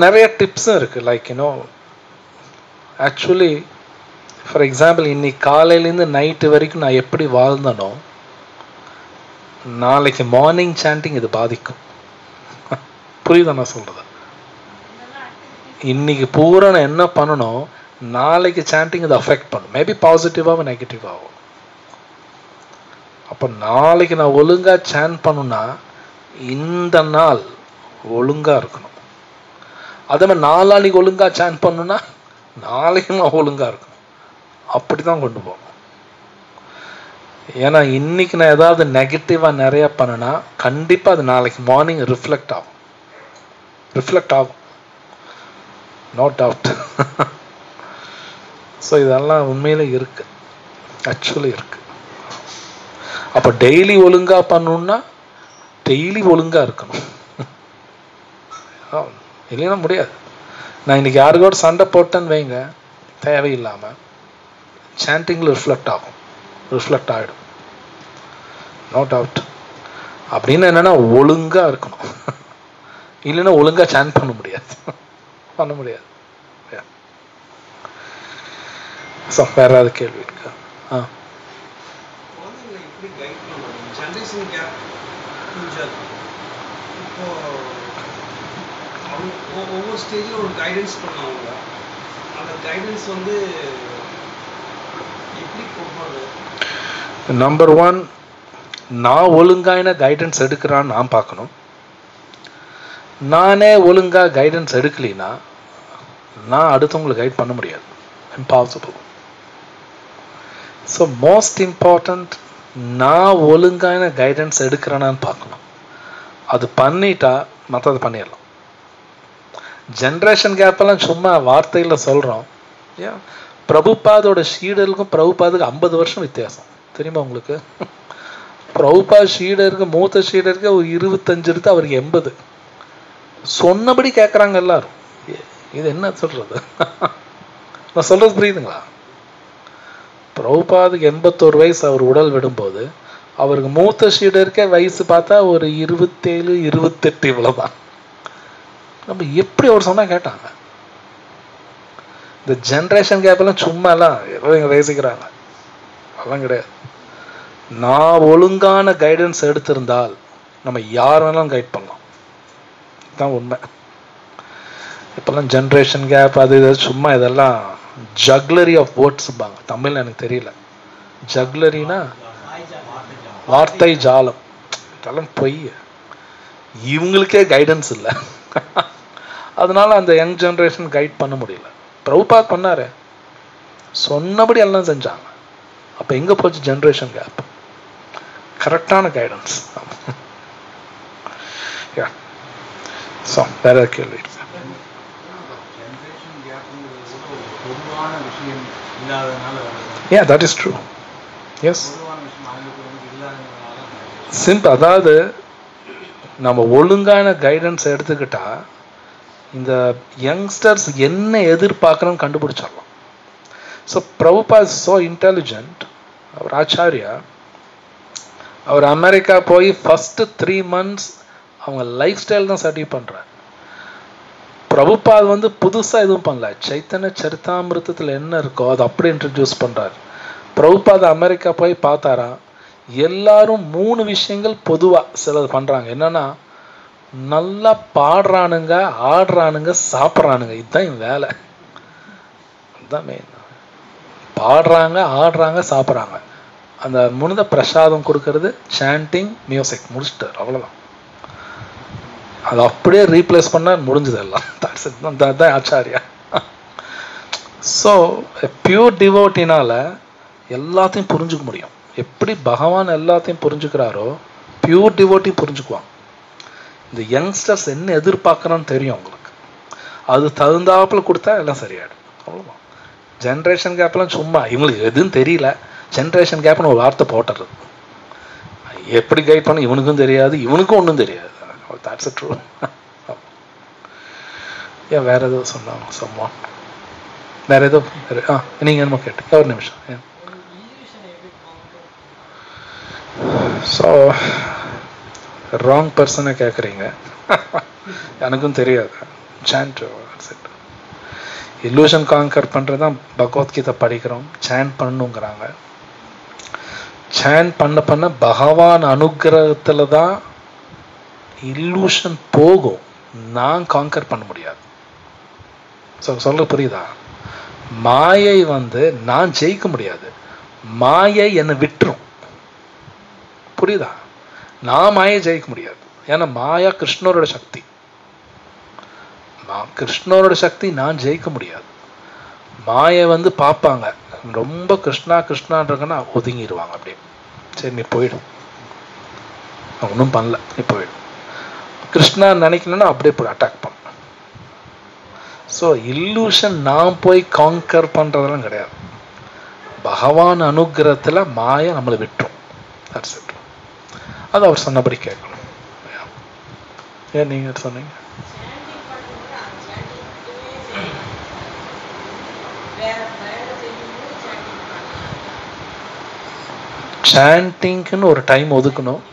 [SPEAKER 1] நிறைய டிப்ஸும் இருக்குது. Like you know, actually for example இன்னைக்கு காலையிலேருந்து நைட்டு வரைக்கும் நான் எப்படி வாழ்ந்தனோ நாளைக்கு மார்னிங் சாண்டிங் இது பாதிக்கும். புரியுதா நான் சொல்கிறது? இன்னைக்கு பூரா நான் என்ன பண்ணணும், நாளைக்கு சாண்டிங் இது அஃபெக்ட் பண்ணும். மேபி பாசிட்டிவாகவும் நெகட்டிவாகவும். அப்போ நாளைக்கு நான் ஒழுங்காக சாண்ட் பண்ணுன்னா இந்த நாள் ஒழுங்காக இருக்கணும். அதே மாதிரி நாளானிக்கு ஒழுங்காக சாண்ட் பண்ணுன்னா நாளைக்கு நான் ஒழுங்காக இருக்கணும். அப்படி தான் கொண்டு போகணும். ஏன்னா இன்னைக்கு நான் ஏதாவது நெகட்டிவாக நிறையா பண்ணனா கண்டிப்பாக அது நாளைக்கு மார்னிங் ரிஃப்ளெக்ட் ஆகும். No doubt. ஸோ இதெல்லாம் உண்மையிலே இருக்கு, ஆக்சுவலி இருக்கு. அப்போ டெய்லி ஒழுங்காக பண்ணணுன்னா டெய்லி ஒழுங்காக இருக்கணும், இல்லைன்னா முடியாது. நான் இன்னைக்கு யாருக்கோட சண்டை போட்டேன்னு வைங்க, தேவையில்லாமல் சாண்டிங்கில் ரிஃப்ளெக்ட் ஆகிடும். No doubt. அப்படின்னு என்னன்னா ஒழுங்காக இருக்கணும், இல்லைன்னா ஒழுங்காக சாண்ட் பண்ண முடியாது. ஸோ வேற ஏதாவது கேள்வி இருக்கா?
[SPEAKER 4] ஒவ்வொரு ஸ்டேஜில் ஒரு கைடன்ஸ் பண்ணுவாங்க. அந்த கைடன்ஸ் வந்து
[SPEAKER 1] நம்பர் 1, நான் ஒழுங்கான கைடன்ஸ் எடுக்கிறான்னு நான் பார்க்கணும். நானே ஒழுங்கா கைடன்ஸ் எடுக்கலைன்னா நான் அடுத்தவங்களுக்கு கைட் பண்ண முடியாது. இம்பாசிபிள். ஸோ மோஸ்ட் இம்பார்ட்டன்ட், நான் ஒழுங்கான கைடன்ஸ் எடுக்கிறேனான்னு பார்க்கணும். அது பண்ணிட்டா மற்றது பண்ணிடலாம். ஜென்ரேஷன் கேப்பெல்லாம் சும்மா வார்த்தையில் சொல்கிறோம். ஏன் பிரபுபாதோட ஷீடருக்கும் பிரபுபாதுக்கு 50 வருஷம் வித்தியாசம் தெரியுமா உங்களுக்கு? பிரபுபாத் ஷீடருக்கு, மூத்த ஷீடருக்கு ஒரு 25 இருக்கு, அவருக்கு 80. சொன்னபடி கேட்குறாங்க எல்லாரும். இது என்ன சொல்றது? நான் சொல்றது புரியுதுங்களா? பிரபுபாதுக்கு 81 வயசு அவர் உடல் விடும்போது, அவருக்கு மூத்த ஷீடருக்கே வயசு பார்த்தா ஒரு 27, 28 இவ்வளவுதான். நம்ம எப்படி அவர் சொன்னா கேட்டாங்க? இந்த ஜென்ரேஷன் கேப்பெல்லாம் சும்மா எல்லாம் பேசிக்கிறாங்க, அதெல்லாம் கிடையாது. நான் ஒழுங்கான கைடன்ஸ் எடுத்திருந்தால் நம்ம யார் வேணாலும் கைட் பண்ணலாம். இதுதான் உண்மை. இப்பெல்லாம் ஜென்ரேஷன் கேப் அது இது சும்மா இதெல்லாம் ஜக்லரி ஆஃப் வேர்ட்ஸ்பாங்க. தமிழ்ல எனக்கு தெரியல. ஜக்லரினா வார்த்தை ஜாலம். இதெல்லாம் பொய். இவங்களுக்கே கைடன்ஸ் இல்லை. அதனால அந்த யங் ஜென்ரேஷன் கைட் பண்ண முடியல. பிரபுபாத் பண்ணாரு, சொன்னபடி எல்லாம் செஞ்சாங்க. அப்ப எங்க போச்சு ஜென்ரேஷன் கேப்? கரெக்டான கைடன்ஸ். வேற கேள்வி? Yeah, that is true. Yes. Simple. அதாவது நம்ம ஒழுங்கான கைடன்ஸ் எடுத்துக்கிட்டா இந்த யங்ஸ்டர்ஸ் என்ன எதிர்பார்க்கணும்னு கண்டுபிடிச்சிடலாம். So Prabhupada so intelligent. அவர் ஆச்சாரியா. அவர் அமெரிக்கா போய் ஃபர்ஸ்ட் 3 months அவங்க லைஃப் ஸ்டைல் தான் ஸ்டடி பண்றார். பிரபுபாத் புதுசா எதுவும் பண்ணல. சைத்தன்ய சரிதாமிருத்தத்தில் என்ன இருக்கோ அதை அப்படி இன்ட்ரடியூஸ் பண்றாரு. பிரபுபாத் அமெரிக்கா போய் பார்த்தாரா, எல்லாரும் 3 விஷயங்கள் பொதுவா சிலது பண்றாங்க. என்னன்னா, நல்லா பாடுறானுங்க, ஆடுறானுங்க, சாப்பிட்றானுங்க. இதுதான் என் வேலை. அதுதான் மெயின். பாடுறாங்க, ஆடுறாங்க, சாப்பிட்றாங்க. அந்த முனித பிரசாதம் கொடுக்கறது, சாண்டிங், மியூசிக், முடிச்சிட்டார். அவ்வளோதான். அதை அப்படியே ரீப்ளேஸ் பண்ண முடிஞ்சது எல்லாம். தான் ஆச்சாரியா. ஸோ பியூர் டிவோட்டினால எல்லாத்தையும் புரிஞ்சுக்க முடியும். எப்படி பகவான் எல்லாத்தையும் புரிஞ்சுக்கிறாரோ பியூர் டிவோட்டி புரிஞ்சுக்குவாங்க. இந்த யங்ஸ்டர்ஸ் என்ன எதிர்பார்க்கறான்னு தெரியும் உங்களுக்கு. அது தகுந்தாப்புல கொடுத்தா எல்லாம் சரியாயிடும். அவ்வளோதான். ஜென்ரேஷன் கேப்லாம் சும்மா இவங்களுக்கு எதுவும் தெரியல, ஜென்ரேஷன் கேப்னு ஒரு வார்த்தை போட்டுறது. எப்படி கைட் பண்ண இவனுக்கும் தெரியாது, இவனுக்கும் ஒன்றும் தெரியாது. That's true. ஏன் வேற ஏதோ சொன்னாங்க சும்மா வேற ஏதோ நீங்க என்னமோ கேட்டு ஒரு நிமிஷம். ஸோ ராங் பர்சனை கேட்குறீங்க. எனக்கும் தெரியாது. சாண்ட் இல்லூஷன் காங்கர் பண்ணுறது தான் பகவத்கீதை படிக்கிறோம். சாண்ட் பண்ணுங்கிறாங்க. சாண்ட் பண்ண பண்ண பகவான் அனுகிரகத்தில் தான் இல்லூஷன் போகும். நான் காங்கர் பண்ண முடியாது. சொல்ல புரியுதா? மாயை நான் ஜெயிக்க முடியாது. மாயை என்னை விட்டுரும். புரியுதா? நான் மாயை ஜெயிக்க முடியாது. ஏன்னா மாயா கிருஷ்ணரோட சக்தி. கிருஷ்ணரோட சக்தி நான் ஜெயிக்க முடியாது. மாயை பார்ப்பாங்க, ரொம்ப கிருஷ்ணா கிருஷ்ணான்றங்கன்னா ஒதுங்கிடுவாங்க. அப்படியே சரி நீ போயிடும், ஒன்றும் பண்ணல, நீ போயிடும். கிருஷ்ணா நினைக்கலன்னா அப்படியே போய் அட்டாக் பண்ண. ஸோ இல்லூஷன் நான் போய் காங்கர் பண்றதெல்லாம் கிடையாது. பகவான் அனுகிரகத்துல மாயை நம்மளை விட்டுரும். அது அவர் சொன்னபடி கேட்கணும். ஏன் நீங்க சொன்னீங்க? சாண்டிங்க்குன்னு ஒரு டைம் ஒதுக்கணும்.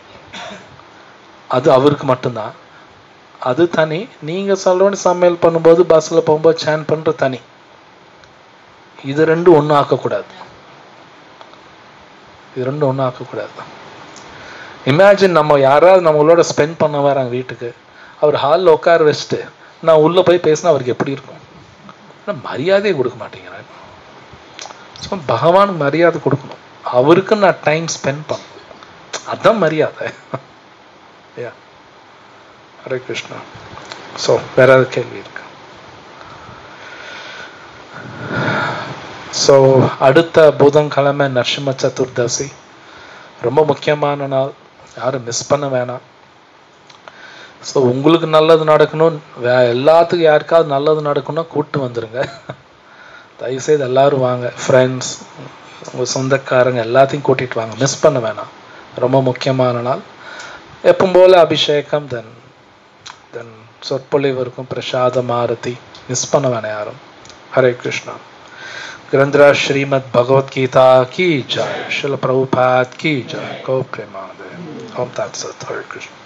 [SPEAKER 1] அது அவருக்கு மட்டும்தான். அது தனி. நீங்க சொல்றோன்னு சமையல் பண்ணும்போது, பஸ்ல போகும்போது சாண்ட் பண்ற தனி. இது ரெண்டும் ஒன்றும் ஆக்கக்கூடாது. இது ரெண்டும் ஒன்றும் ஆக்கக்கூடாது. இமேஜின் நம்ம யாராவது நம்மளோட ஸ்பெண்ட் பண்ண வராங்க வீட்டுக்கு, அவர் ஹாலில் உட்கார வச்சுட்டு நான் உள்ள போய் பேசினா அவருக்கு எப்படி இருக்கும்? மரியாதையை கொடுக்க மாட்டேங்கிறேன். ஸோ பகவானுக்கு மரியாதை கொடுக்கணும், அவருக்கு நான் டைம் ஸ்பெண்ட் பண்ணணும், அதான் மரியாதை. யா, ஹரே கிருஷ்ணா. ஸோ வேற ஏதாவது கேள்வி இருக்கு? ஸோ அடுத்த புதன்கிழமை நரசிம்ம சதுர்தசி, ரொம்ப முக்கியமான நாள், யாரும் மிஸ் பண்ண வேணாம். ஸோ உங்களுக்கு நல்லது நடக்கணும், எல்லாத்துக்கும் யாருக்காவது நல்லது நடக்கணும்னா கூப்பிட்டு வந்துடுங்க. தயவுசெய்து எல்லாரும் வாங்க, ஃப்ரெண்ட்ஸ், உங்கள் சொந்தக்காரங்க எல்லாத்தையும் கூட்டிகிட்டு வாங்க, மிஸ் பண்ண வேணாம். ரொம்ப முக்கியமான நாள். எப்பவும் போல் அபிஷேகம், தென் தென் சொற்பொழிவு இருக்கும், பிரசாதம், ஆரதி, மிஸ் பண்ண வேணாம் யாரும். ஹரே கிருஷ்ணா. ग्रंथराज श्रीमद् भगवत गीता की जय, श्रील प्रभुपाद की जय, गौ प्रेमानंद। ओम तत्सत। हरे कृष्ण।